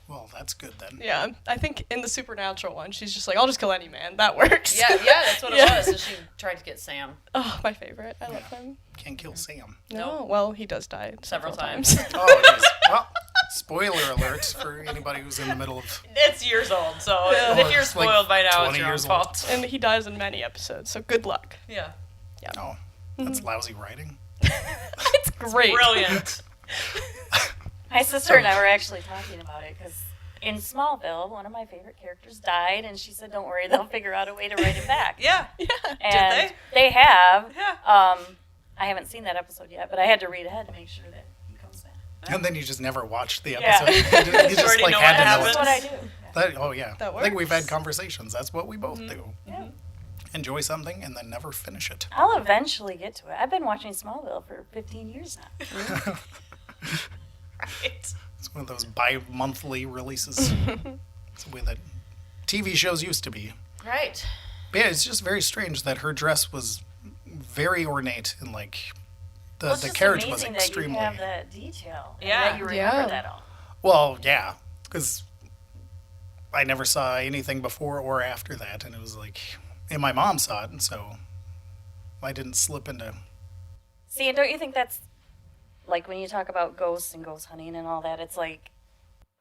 Well, that's good then. Yeah, I think in the Supernatural one, she's just like, I'll just kill any man. That works. Yeah, that's what it Yeah. was. So she tried to get Sam Oh, my favorite. I love him. Can't kill Sam. No, well, he does die several times. times. Oh, jeez. Well, spoiler alert for anybody who's in the middle of. It's years old, so Yeah. if you're It's like spoiled by now, 20 it's your own years old. fault. And he dies in many episodes, so good luck. Yeah, Oh, that's lousy writing. It's great. brilliant. My sister and I were actually talking about it because in Smallville, one of my favorite characters died, and she said, "Don't worry, they'll figure out a way to write him back." Yeah, And Did they have. yeah. I haven't seen that episode yet, but I had to read ahead to make sure that he comes back. And then you just never watched the Yeah. episode. You just already like know had what to know That's it. what I do. Oh yeah. That I think we've had works. conversations. That's what we both do. Yeah. Enjoy something and then never finish it. I'll eventually get to it. I've been watching Smallville for 15 years now. Right. It's one of those bi-monthly releases. It's the way that TV shows used to be. Right. But yeah, it's just very strange that her dress was very ornate and like Well, it's the just carriage was amazing extremely. that you have that detail. And Yeah. that you remember Yeah. that all. Well, yeah, because I never saw anything before or after that, and it was like, and my mom saw it, and so I didn't slip into. See, and don't you think that's like when you talk about ghosts and ghost hunting and all that, it's like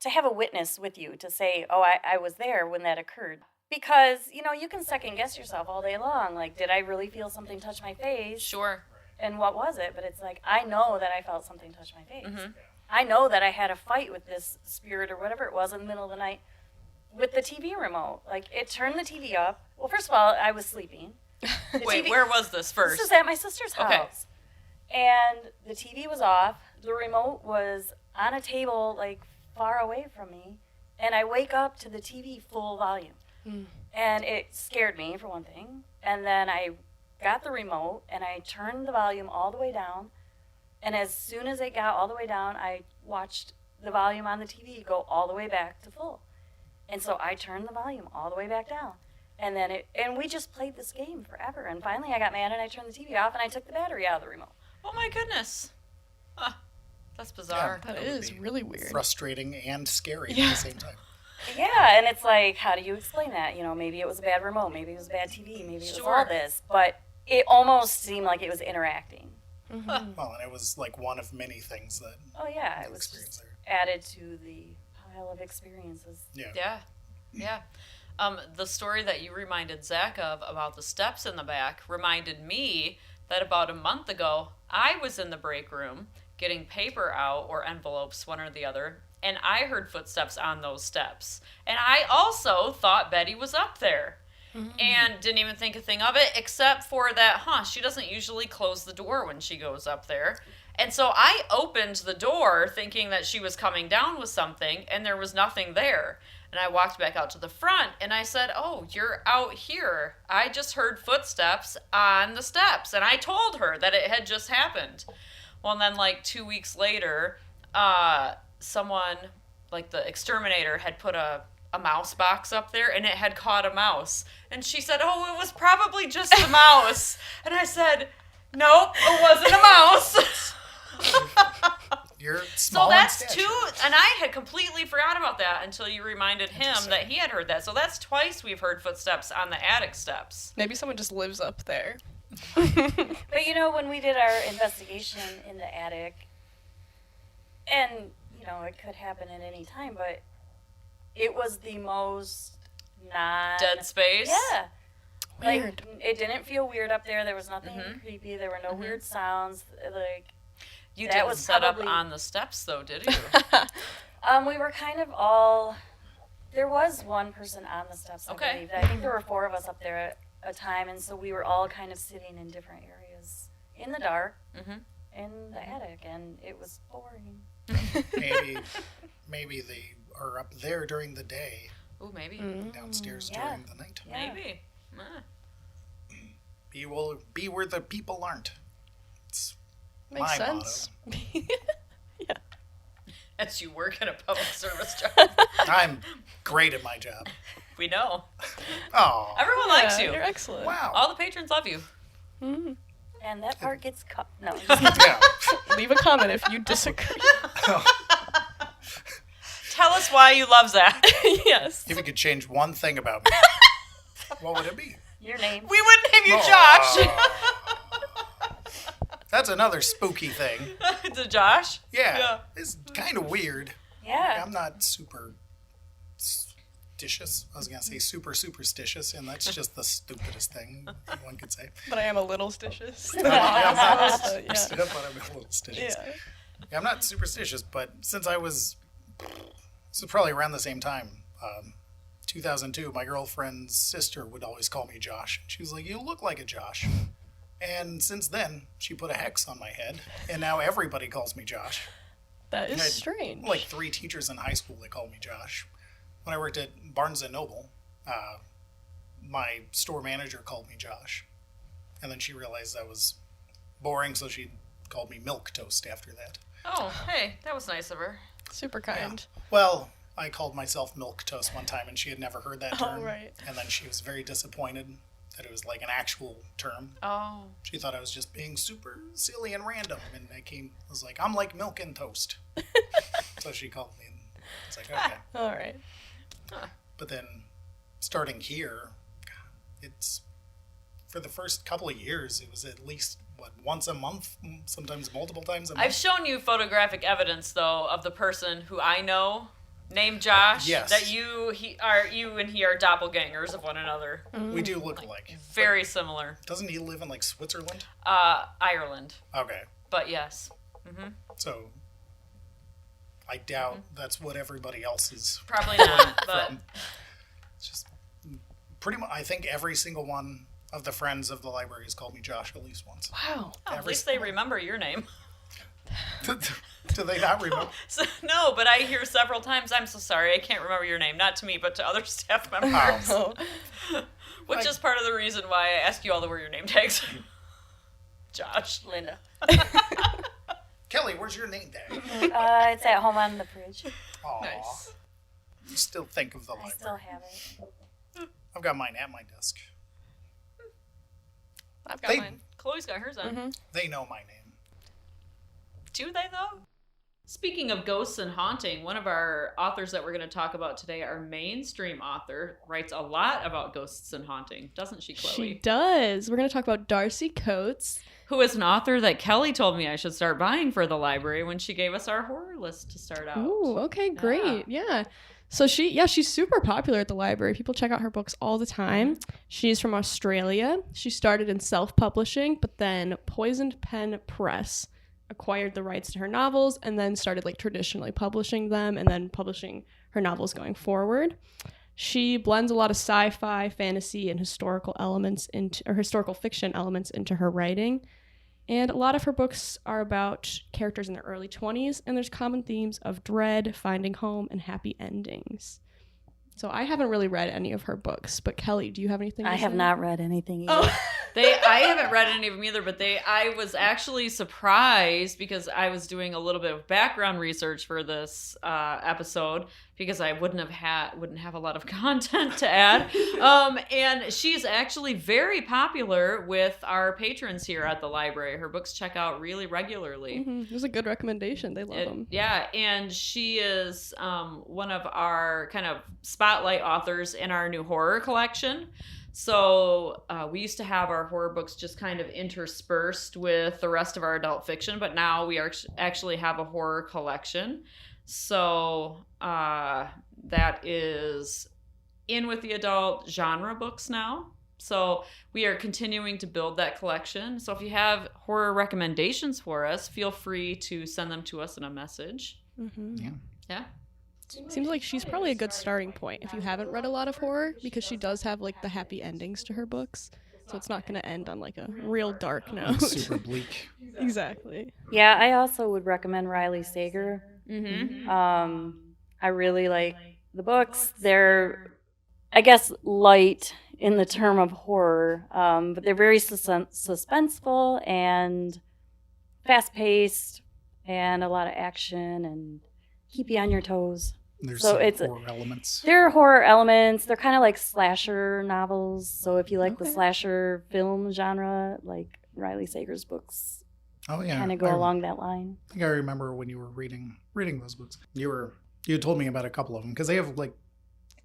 to have a witness with you to say, oh, I was there when that occurred. Because, you know, you can second guess yourself all day long. Like, did I really feel something touch my face? Sure. And what was it? But it's like, I know that I felt something touch my face. Mm-hmm. I know that I had a fight with this spirit or whatever it was in the middle of the night with the TV remote. Like, it turned the TV up. Well, first of all, I was sleeping. The Wait, TV where was this first? This is at my sister's house. Okay. And the TV was off. The remote was on a table, like, far away from me. And I wake up to the TV full volume. And it scared me, for one thing. And then I got the remote, and I turned the volume all the way down. And as soon as it got all the way down, I watched the volume on the TV go all the way back to full. And so I turned the volume all the way back down. And then and we just played this game forever. And finally I got mad and I turned the TV off and I took the battery out of the remote. Oh my goodness. Huh. That's bizarre. That would is be really weird. frustrating and scary at Yeah. the same time. Yeah, and it's like, how do you explain that? You know, maybe it was a bad remote, maybe it was a bad TV, maybe it was Sure. all this. But it almost seemed like it was interacting. Mm-hmm. Well, and it was like one of many things that Oh yeah, it you was experienced just there. added to the pile of experiences. Yeah. Yeah. Yeah. The story that you reminded Zach of about the steps in the back reminded me that about a month ago, I was in the break room getting paper out or envelopes, one or the other, and I heard footsteps on those steps. And I also thought Betty was up there. And didn't even think a thing of it, except for that, she doesn't usually close the door when she goes up there. And so I opened the door thinking that she was coming down with something, and there was nothing there. And I walked back out to the front, and I said, "Oh, you're out here. I just heard footsteps on the steps." And I told her that it had just happened. Well, and then like 2 weeks later, someone, like the exterminator, had put a mouse box up there, and it had caught a mouse. And she said, "Oh, it was probably just a mouse." And I said, "Nope, it wasn't a mouse." You're So small that's in stature. two, and I had completely forgot about that until you reminded him Interesting. that he had heard that. So that's twice we've heard footsteps on the attic steps. Maybe someone just lives up there. But you know, when we did our investigation in the attic, and you know, it could happen at any time, but it was the most Dead space. Yeah. Weird. Like, it didn't feel weird up there. There was nothing Mhm. creepy. There were no Mhm. weird sounds. Like, You That didn't was set up probably- on the steps, though, did you? we were kind of all. There was one person on the steps. Okay. I believe. I think there were 4 of us up there at a time, and so we were all kind of sitting in different areas in the dark Mm-hmm. in the attic, and it was boring. Maybe they are up there during the day, Ooh, maybe. downstairs yeah. during the night. Yeah. Maybe. Be where the people aren't. It's Makes my sense. As you work in a public service job. I'm great at my job. We know. Oh, Everyone likes you. You're excellent. wow. All the patrons love you. And that part gets cut. No. Yeah. Leave a comment if you disagree. Tell us why you love Zach. Yes. If you could change one thing about me, what would it be? Your name. We wouldn't name you Oh. Josh. That's another spooky thing. To Josh? Yeah. It's kind of weird. Yeah. I'm not superstitious. I was going to say superstitious, and that's just the stupidest thing one could say. But I am a little stitious. I'm not So, yeah. superstitious, but I'm a little stitious. Yeah. Yeah, I'm not superstitious, but since this is probably around the same time, 2002, my girlfriend's sister would always call me Josh. She was like, "You look like a Josh." And since then, she put a hex on my head, and now everybody calls me Josh. That is I had, strange. Like 3 teachers in high school that called me Josh. When I worked at Barnes & Noble, my store manager called me Josh. And then she realized that was boring, so she called me Milk Toast after that. Oh, hey, that was nice of her. Super kind. Well, I called myself Milk Toast one time, and she had never heard that term. Oh, right. And then she was very disappointed that it was like an actual term. Oh. She thought I was just being super silly and random, and I was like, "I'm like milk and toast." So she called me, and I was like, "Okay." All right. But then, starting here, it's for the first couple of years, it was at least once a month, sometimes multiple times a month. I've shown you photographic evidence, though, of the person who I know, named Josh. Yes. That you and he are doppelgangers of one another. We do look alike. Very similar. Doesn't he live in like Switzerland? Ireland. Okay, But yes. so I doubt that's what everybody else is. Probably not. But from. It's just pretty much. I think every single one of the friends of the library has called me Josh at least once. Wow. at least they remember your name. Do they not remember? So, no, but I hear several times, "I'm so sorry, I can't remember your name." Not to me, but to other staff members. Oh. Which is part of the reason why I asked you all to wear your name tags. Josh. Linda. Kelly, where's your name tag? It's at home on the fridge. Aw. Nice. Still think of the I library. still have it. I've got mine at my desk. I've got They- mine. Chloe's got hers on. They know my name. Do they though? Speaking of ghosts and haunting, one of our authors that we're going to talk about today, our mainstream author, writes a lot about ghosts and haunting, doesn't she, Chloe? She does. We're going to talk about Darcy Coates. Who is an author that Kelly told me I should start buying for the library when she gave us our horror list to start out. Ooh, okay, great. Yeah. So she's super popular at the library. People check out her books all the time. She's from Australia. She started in self-publishing, but then Poisoned Pen Press acquired the rights to her novels and then started like traditionally publishing them and then publishing her novels going forward. She blends a lot of sci-fi, fantasy, and historical fiction elements into her writing. And a lot of her books are about characters in their early 20s, and there's common themes of dread, finding home, and happy endings. So I haven't really read any of her books, but Kelly, do you have anything to I have say? not read anything either. Oh. I haven't read any of them either, but I was actually surprised because I was doing a little bit of background research for this episode because I wouldn't have a lot of content to add. And she's actually very popular with our patrons here at the library. Her books check out really regularly. It was a good recommendation. They love them. Yeah, and she is one of our kind of spotlight authors in our new horror collection. So we used to have our horror books just kind of interspersed with the rest of our adult fiction, but now we actually have a horror collection. So that is in with the adult genre books now. So we are continuing to build that collection. So if you have horror recommendations for us, feel free to send them to us in a message. Yeah. Yeah. Seems like she's probably a good starting point if you haven't read a lot of horror, because she does have like the happy endings to her books. So it's not going to end on like a real dark note. Super bleak. Exactly. Yeah, I also would recommend Riley Sager. Mm-hmm. I really like the books. They're, I guess, light in the term of horror, but they're very suspenseful and fast-paced and a lot of action and keep you on your toes. There's So some it's horror elements. There are horror elements. They're kind of like slasher novels. So if you like the Okay. slasher film genre, like Riley Sager's books Oh yeah. kind of go I along that line. think I remember when you were reading those books. You told me about a couple of them because they have like,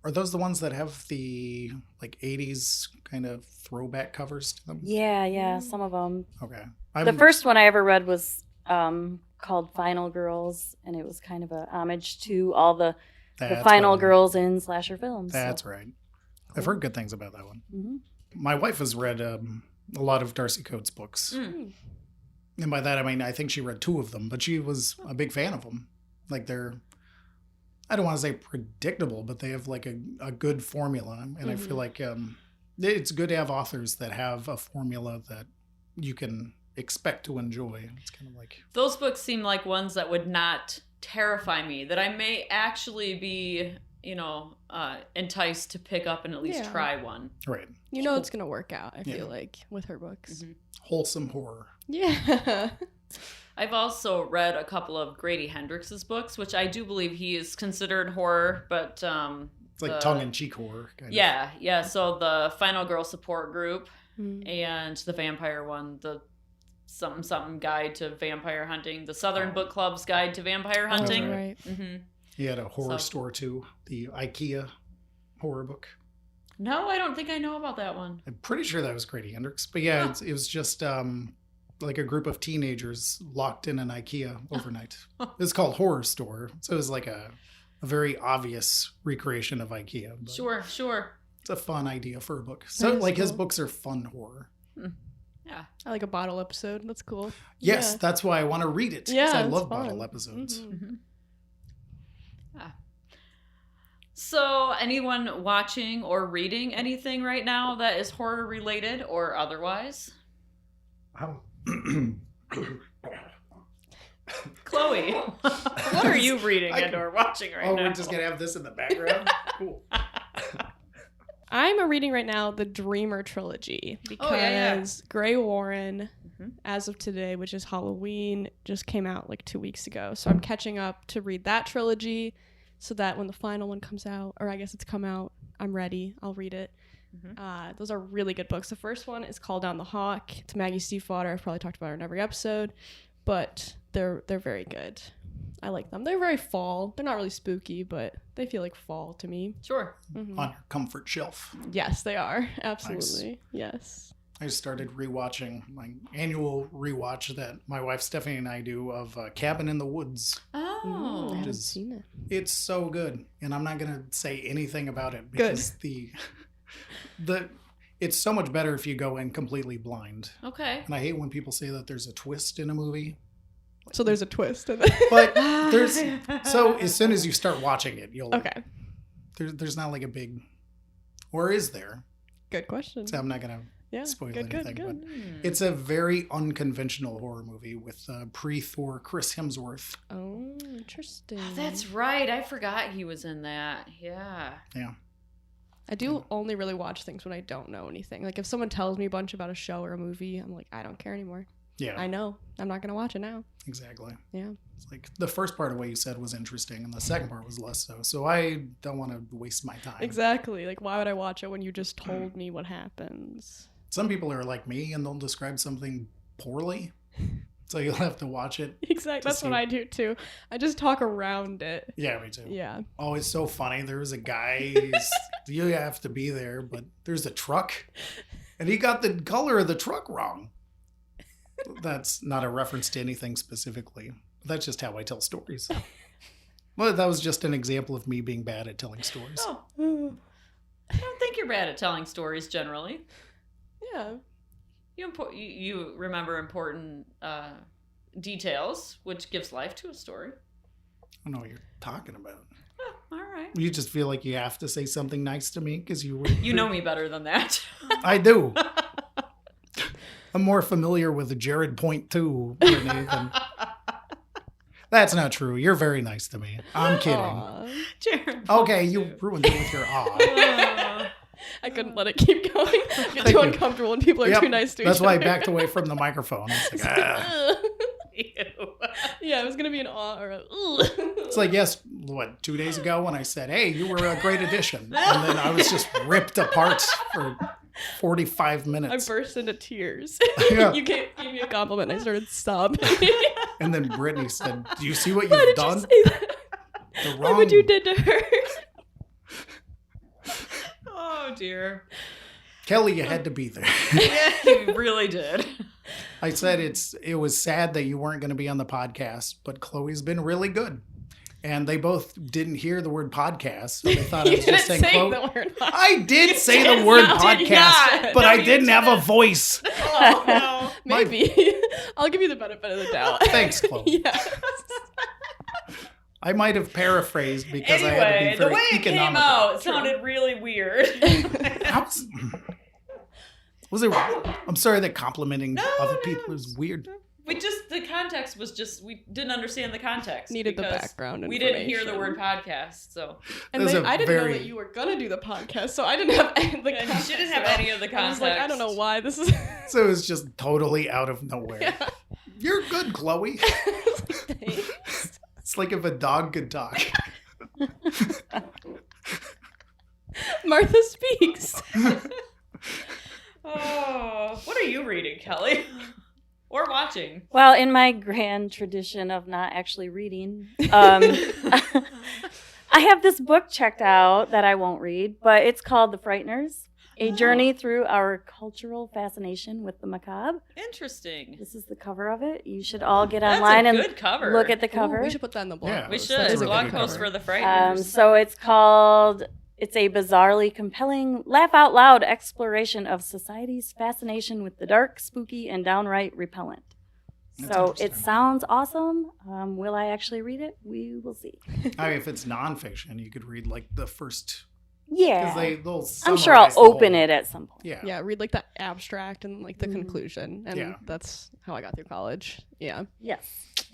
are those the ones that have the like 80s kind of throwback covers to them? Yeah, some of them. Okay. The first one I ever read was called Final Girls, and it was kind of a homage to all the Final Girls in slasher films. That's right. I've heard good things about that one. Hmm. My wife has read a lot of Darcy Coates books. Mm. And by that, I mean, I think she read 2 of them, but she was a big fan of them. Like they're, I don't want to say predictable, but they have like a good formula. And I feel like it's good to have authors that have a formula that you can expect to enjoy. It's kind of like, Those books seem like ones that would not terrify me, that I may actually be, enticed to pick up and at least Yeah. try one. right, You know it's going to work out, I Yeah. feel like, with her books. Mhm. wholesome horror. Yeah. I've also read a couple of Grady Hendrix's books, which I do believe he is considered horror, but It's like tongue-in-cheek horror. Kind of. yeah. So the Final Girl Support Group Mm. and the vampire one, the something guide to vampire hunting, the Southern Book Club's guide to vampire hunting. Oh, right. Hmm. He had a horror So- store too, the IKEA horror book. No, I don't think I know about that one. I'm pretty sure that was Grady Hendrix. But yeah, it was just like a group of teenagers locked in an IKEA overnight. It's called Horror Store. So it was like a very obvious recreation of IKEA. But Sure. It's a fun idea for a book. So That is like his cool. books are fun horror. Yeah. I like a bottle episode. That's cool. Yes, Yeah. that's why I want to read it. 'Cause Yeah, I it's love fun. bottle episodes. Mhm. Mm-hmm. Yeah. So, anyone watching or reading anything right now that is horror related or otherwise? Chloe, what are you reading and or watching right Oh, now? we're just going to have this in the background? Cool. I'm reading right now the Dreamer trilogy because Oh, yeah. Gray Warren, Mhm. as of today, which is Halloween, just came out like 2 weeks ago. So I'm catching up to read that trilogy. so that when the final one comes out, or I guess it's come out, I'm ready. I'll read it. Those are really good books. The first one is called Down the Hawk. It's Maggie Stiefvater. I've probably talked about her in every episode, but they're very good. I like them. They're very fall. They're not really spooky, but they feel like fall to me. Sure. On your comfort shelf. Yes, they are. Absolutely. Yes. I started rewatching my annual rewatch that my wife Stephanie and I do of Cabin in the Woods. I Oh. haven't Just- seen it. It's so good, and I'm not gonna say anything about it because it's so much better if you go in completely blind. Okay. And I hate when people say that there's a twist in a movie. So there's a twist in it. But there's so as soon as you start watching it, you'll Okay. There's not like a big, or is there? Good question. So I'm not gonna Yeah. spoil Good. anything. Good. But it's a very unconventional horror movie with pre-Thor Chris Hemsworth. Oh, interesting. Oh, that's right. I forgot he was in that. Yeah. Yeah. I do only really watch things when I don't know anything. Like if someone tells me a bunch about a show or a movie, I'm like, I don't care anymore. Yeah, I know. I'm not gonna watch it now. exactly. Yeah. It's like the first part of what you said was interesting, and the second part was less so. So I don't want to waste my time. Exactly. Like why would I watch it when you just told me what happens? Some people are like me, and they'll describe something poorly, so you'll have to watch it. Exactly. That's what see. I do too. I just talk around it. Yeah, me too. Yeah. Oh, it's so funny. There's a guy. You have to be there, but there's a truck, and he got the color of the truck wrong. That's not a reference to anything specifically. That's just how I tell stories. Well, that was just an example of me being bad at telling stories. Oh, I don't think you're bad at telling stories generally. Yeah. You remember important details, which gives life to a story. I don't know what you're talking about. Oh, all right. You just feel like you have to say something nice to me because you were. You know me better than that. I do. I'm more familiar with Jared Point 2, Brittany, than... That's not true. You're very nice to me. I'm kidding. Aw. Jared. Okay, you ruined it with your aw. I couldn't let it keep going. I get too uncomfortable when people are Yep, too nice to each That's other. why I backed away from the microphone. It's like, ah. Ew. Yeah, it was gonna be an aw or a. It's like, yes, what, 2 days ago when I said, hey, you were a great addition. And then I was just ripped apart for 45 I minutes. burst into tears. Yeah. You gave me a compliment and I started sobbing. And then Brittany said, do you see what Why you've did you done? say that? The Look wrong... what you did to her. Oh dear. Kelly, you had to be there. Yeah, you really did. I said it was sad that you weren't going to be on the podcast, but Chloe's been really good. And they both didn't hear the word podcast, so they thought I You was didn't just saying say Chloe. the word. I did say did the word not. podcast, Did not. but No, I you didn't have a didn't. voice. Oh no. Maybe. I'll give you the benefit of the doubt. Thanks, Chloe. Yeah. I might have paraphrased because I had to Anyway, be the very way it came economical. out sounded really weird. How was it? I'm sorry that complimenting other people is weird. The context was just, we didn't understand the context. Needed the because background We didn't hear the information. word podcast, so. And There's then a I didn't very- know that you were gonna do the podcast, so I didn't have any of the And context. she didn't have at all. any of the I context. was like, I don't know why this is. So it was just totally out of nowhere. Yeah. You're good, Chloe. Thanks. It's like if a dog could talk. Martha speaks. Oh, what are you reading, Kelly? Or watching? Well, in my grand tradition of not actually reading, I have this book checked out that I won't read, but it's called The Frighteners, A Journey Through Our Cultural Fascination with the Macabre. Interesting. This is the cover of it. You should all get That's online a and good cover. look at the Ooh, cover. we should put that in the blog. Yeah. We post. should. That is a really Blog good good post cover. for the Frighteners. So it's a bizarrely compelling, laugh-out-loud exploration of society's fascination with the dark, spooky, and downright repellent. That's So interesting. it sounds awesome. Will I actually read it? We will see. I mean, if it's nonfiction, you could read like the first. Yeah. Because they'll I'm sure I'll summarize the open whole- it at some point. Yeah. Yeah, read like the abstract and like the Mhm. conclusion, and Yeah. that's how I got through college. Yeah, Yes.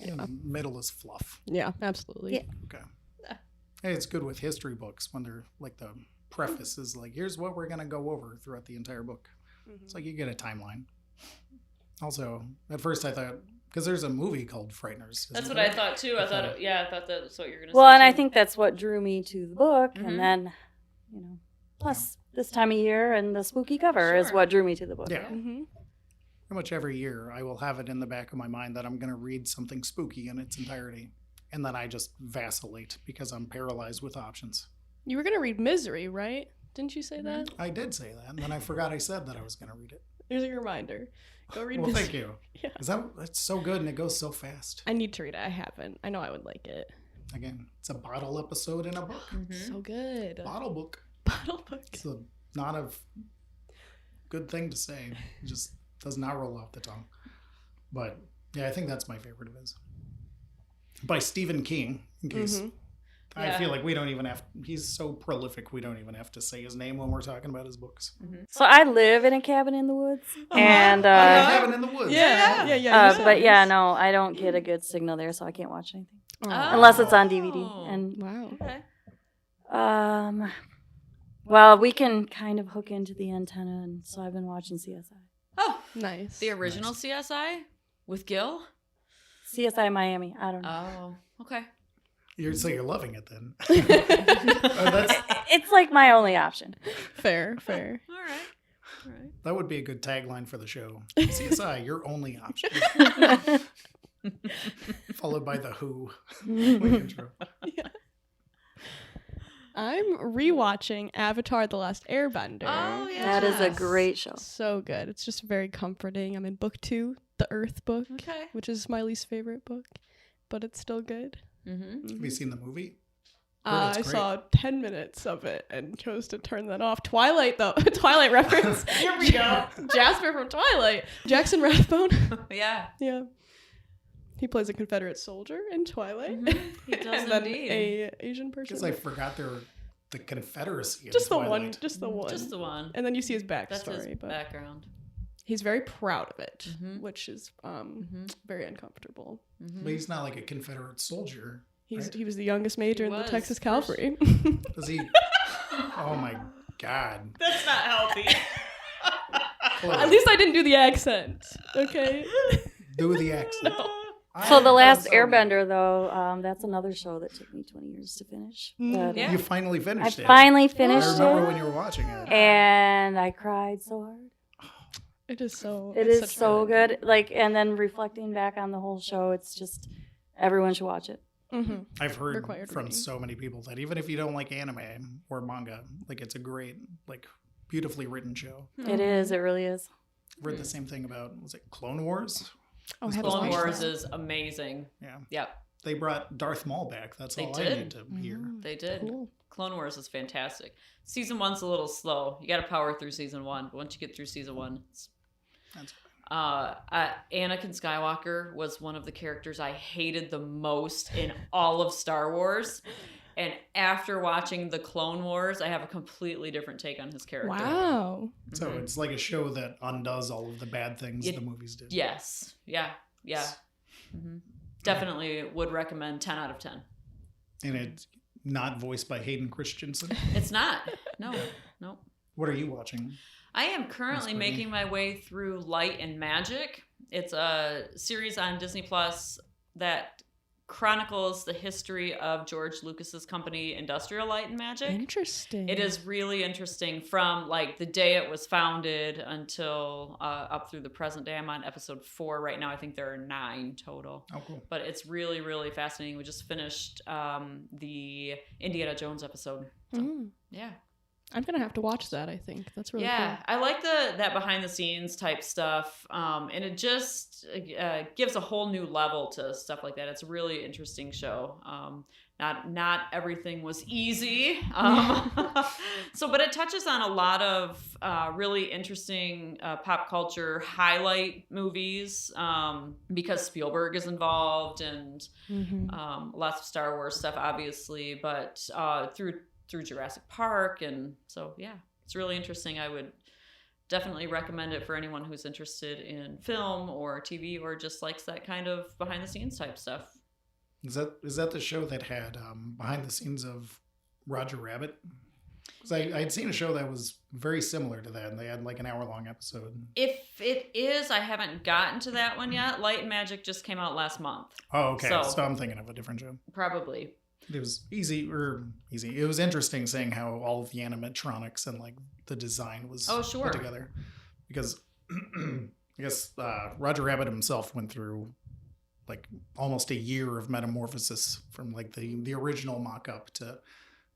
The middle is fluff. yeah, absolutely. Yeah. Okay. Hey, it's good with history books when they're like the preface is like, here's what we're going to go over throughout the entire book. It's like you get a timeline. Also, at first I thought, Because there's a movie called Frighteners. That's isn't what I there? thought too. I thought that's what you're gonna say. Well, and I too. think that's what drew me to the book, Mhm. and then, plus this time of year and the spooky cover is Sure. what drew me to the book. Yeah. Mm-hmm. Pretty much every year, I will have it in the back of my mind that I'm going to read something spooky in its entirety. And then I just vacillate because I'm paralyzed with options. You were gonna read Misery, right? Didn't you say that? I did say that, and then I forgot I said that I was going to read it. Here's a reminder. Go read Well, Misery. thank you. Yeah. Because that's so good and it goes so fast. I need to read it. I haven't. I know I would like it. Again, it's a bottle episode in a book. Mhm. So good. Bottle book. Bottle book. It's not a good thing to say. It just does not roll off the tongue. But yeah, I think that's my favorite of his. By Stephen King, in case. Mhm. I Yeah. feel like we don't even have, he's so prolific, we don't even have to say his name when we're talking about his books. So I live in a cabin in the woods, Uh-huh. and Cabin in the Woods. Yeah. but yeah, no, I don't get a good signal there, so I can't watch anything Oh. unless it's on DVD. Oh. And Wow. Okay. well, we can kind of hook into the antenna, and so I've been watching CSI. Oh, Nice. the original CSI with Gil. CSI Miami. I don't know. Oh, okay. So you're loving it then. Oh, It's like my only option. Fair. All right. that would be a good tagline for the show. CSI, your only option. Followed by the Who. Intro. I'm rewatching Avatar: The Last Airbender. Oh, yeah. That is a Yes. great show. So good. It's just very comforting. I'm in book 2, the Earth book, Okay. which is my least favorite book, but it's still good. Mm-hmm. Have you seen the movie? Heard it's I great. saw 10 minutes of it and chose to turn that off. Twilight, though. Twilight reference. Here we go. Jasper from Twilight. Jackson Rathbone. Yeah. Yeah. He plays a Confederate soldier in Twilight. Mhm. He does and then indeed. a Asian Because person. I forgot there were the Confederacy. in Just the Twilight. one. Just the one. Just the one. And then you see his That's his backstory. But background. he's very proud of it, Mhm. which is very uncomfortable. Mhm. But he's not like a Confederate soldier. He Right. was the youngest major He in the was, Texas for Cavalry. Does he? Oh my God. That's not healthy. At least I didn't do the accent. Okay. Do the accent. So The Last That's so good. Airbender, though, that's another show that took me 20 years to finish. But, Yeah. You finally I finished it. finally I finished remember it, when you were watching it. and I cried so hard. It is so. It it's is such so good. Like, and then reflecting back on the whole show, it's just everyone should watch it. Mm-hmm. I've heard Required from reading. so many people that even if you don't like anime or manga, like it's a great, like beautifully written show. It is. It really is. I've read the same thing about, was it Clone Wars? Oh, I This haven't Clone watched Wars that. is amazing. Yeah. Yep, They brought Darth Maul back. That's They all did. I need to hear. they did. Cool. Clone Wars is fantastic. Season 1's a little slow. You got to power through season 1. But once you get through season 1, it's That's Anakin Skywalker was one of the characters I hated the most in all of Star Wars. And after watching the Clone Wars, I have a completely different take on his character. Wow. So Mhm. it's like a show that undoes all of the bad things It- the movies did. Yes. Yeah. hmm Definitely would recommend 10 out of 10. And it's not voiced by Hayden Christensen. It's not. No. What are you watching? I am currently That's pretty. making my way through Light and Magic. It's a series on Disney Plus that chronicles the history of George Lucas's company, Industrial Light and Magic. Interesting. It is really interesting from like the day it was founded until up through the present day. I'm on episode 4 right now. I think there are 9 total. Oh, cool. But it's really, really fascinating. We just finished the Indiana Jones episode. So, Mm. yeah. I'm gonna have to watch that. I think that's really Yeah, I like that behind the scenes type stuff, and it just gives a whole new level to stuff like that. It's a really interesting show. Not everything was easy, but it touches on a lot of really interesting pop culture highlight movies because Spielberg is involved and cool. Mm-hmm. lots of Star Wars stuff, obviously, but through Jurassic Park. And so, yeah, it's really interesting. I would definitely recommend it for anyone who's interested in film or TV or just likes that kind of behind the scenes type stuff. Is that the show that had behind the scenes of Roger Rabbit? 'Cause I had seen a show that was very similar to that, and they had like an hour-long episode. If it is, I haven't gotten to that one yet. Light and Magic just came out last month. Oh, okay. So, So- I'm thinking of a different show. Probably. It was easy. It was interesting seeing how all of the animatronics and like the design was Oh, sure. put together. Because I guess Roger Rabbit himself went through like almost a year of metamorphosis from like the original mock-up to,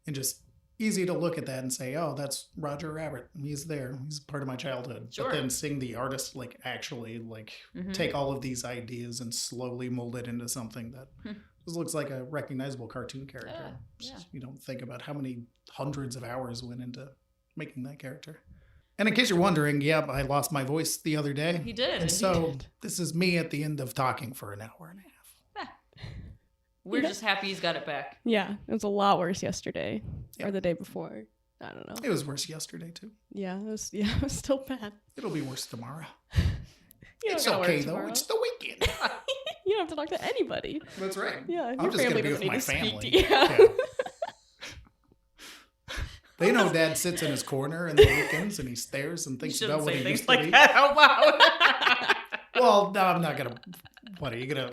and just easy to look at that and say, oh, that's Roger Rabbit. He's there. He's part of my childhood. Sure. But then seeing the artist like actually like Mhm. take all of these ideas and slowly mold it into something that just looks like a recognizable cartoon character. Yeah, yeah. You don't think about how many hundreds of hours went into making that character. And in case you're wondering, I lost my voice the other day. He did. And so this is me at the end of talking for an hour and a half. We're just happy he's got it back. Yeah, it was a lot worse yesterday Yeah. or the day before. I don't know. It was worse yesterday too. Yeah, it was still bad. It'll be worse tomorrow. You It's don't gotta okay work though. tomorrow. It's the weekend. You don't have to talk to anybody. That's right. Yeah, I'm your just gonna family be with doesn't my need to speak family. to you. Yeah. They know Dad sits in his corner in the weekends and he stares and You thinks shouldn't about what say he things used to like be. that out loud. Well, no, I'm not gonna. What are you gonna?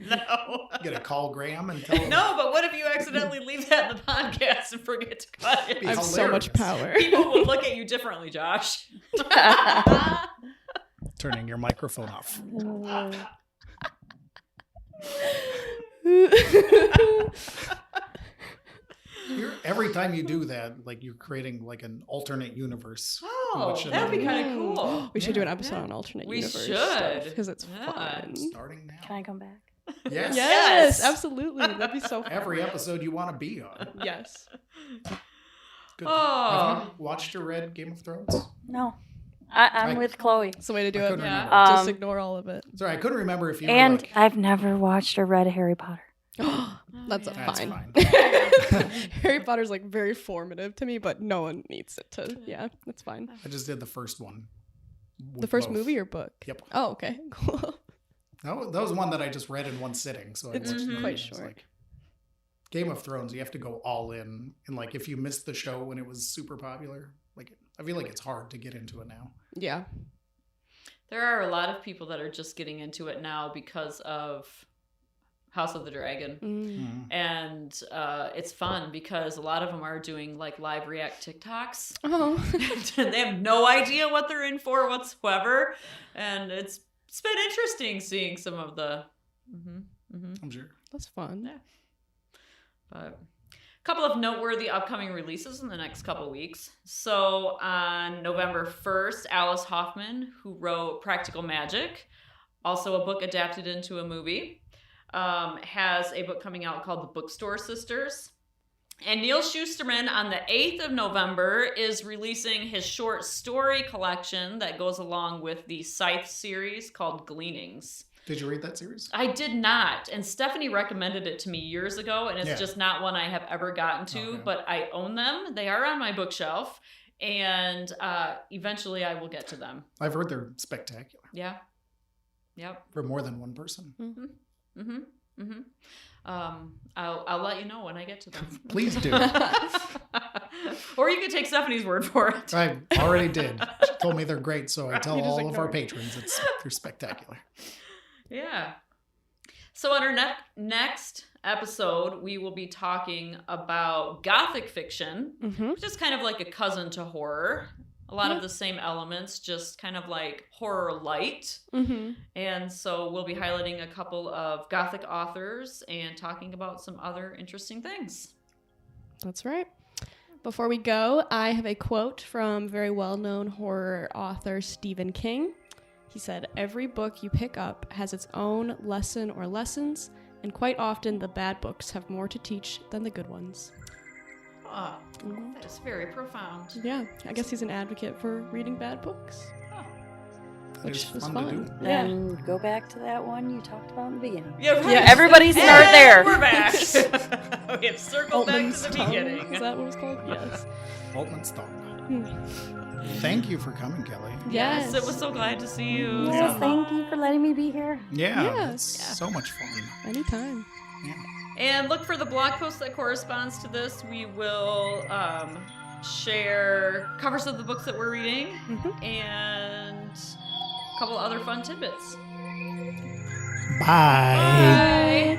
No. You gonna call Graham and tell him? No, but what if you accidentally leave that in the podcast and forget to cut it? I have so hilarious. much power. People will look at you differently, Josh. Turning your microphone off. Every time you do that, like you're creating like an alternate universe. Oh, Which that'd be another- kind of cool. We should do an Yeah. episode on alternate We universe should. because it's Yeah. fun. Starting now. Can I come back? Yes. Yes, absolutely. That'd be so fun. Every episode you want to be on. Yes. Good. Oh. Have you watched or read Game of Thrones? No. I'm I- with Chloe. It's the way to do I it. couldn't Yeah. remember. Just Um, ignore all of it. Sorry, I couldn't remember if you And were like, I've never watched or read Harry Potter. That's yeah. that's fine. fine. Harry Potter's like very formative to me, but no one needs it to. Yeah, that's fine. I just did the first one. The with first both. movie or book? Yep. Oh, okay. Cool. That was one that I just read in one sitting. So I It's watched it. quite It's short. Like, Game of Thrones, you have to go all in. And like if you missed the show when it was super popular, like I feel like it's hard to get into it now. Yeah. There are a lot of people that are just getting into it now because of House of the Dragon. Mm. And it's fun because a lot of them are doing like live react TikToks. Oh. They have no idea what they're in for whatsoever. And it's been interesting seeing some of the... I'm sure. That's fun. Yeah. But a couple of noteworthy upcoming releases in the next couple weeks. So on November 1st, Alice Hoffman, who wrote Practical Magic, also a book adapted into a movie, has a book coming out called The Bookstore Sisters. And Neil Schusterman on the 8th of November is releasing his short story collection that goes along with the Scythe series called Gleanings. Did you read that series? I did not. And Stephanie recommended it to me years ago, and it's Yeah. just not one I have ever gotten to, Okay. but I own them. They are on my bookshelf, and eventually I will get to them. I've heard they're spectacular Yeah. Yep. for more than one person. Mm-hmm. Mm-hmm. I'll let you know when I get to them. Please do. Or you could take Stephanie's word for it. I already did. She told me they're great, so I tell You just all of our ignore. patrons they're spectacular. Yeah. So on our next episode, we will be talking about Gothic fiction, Mm-hmm. which is kind of like a cousin to horror. A lot of the same elements, just kind of like horror light. Mm-hmm. And so we'll be highlighting a couple of Gothic authors and talking about some other interesting things. That's right. Before we go, I have a quote from very well-known horror author Stephen King. He said, "Every book you pick up has its own lesson or lessons, and quite often the bad books have more to teach than the good ones." Oh, that is very profound. Yeah, I guess he's an advocate for reading bad books. It is Which was fun to do. fun. Then go back to that one you talked about in the beginning. Yeah, right. Yeah, Everybody start And there. We're back. We have circled back Altman's to the Tongue, beginning. Is that what it's called? Yes. Altman's Thought. Hmm. Thank you for coming, Kelly. Yes, it was so glad to see you. Yes, thank you for letting me be here. Yeah, Yeah. it's so much fun. Anytime. Yeah. And look for the blog post that corresponds to this. We will share covers of the books that we're reading, Mhm. and a couple other fun tidbits. Bye. Bye.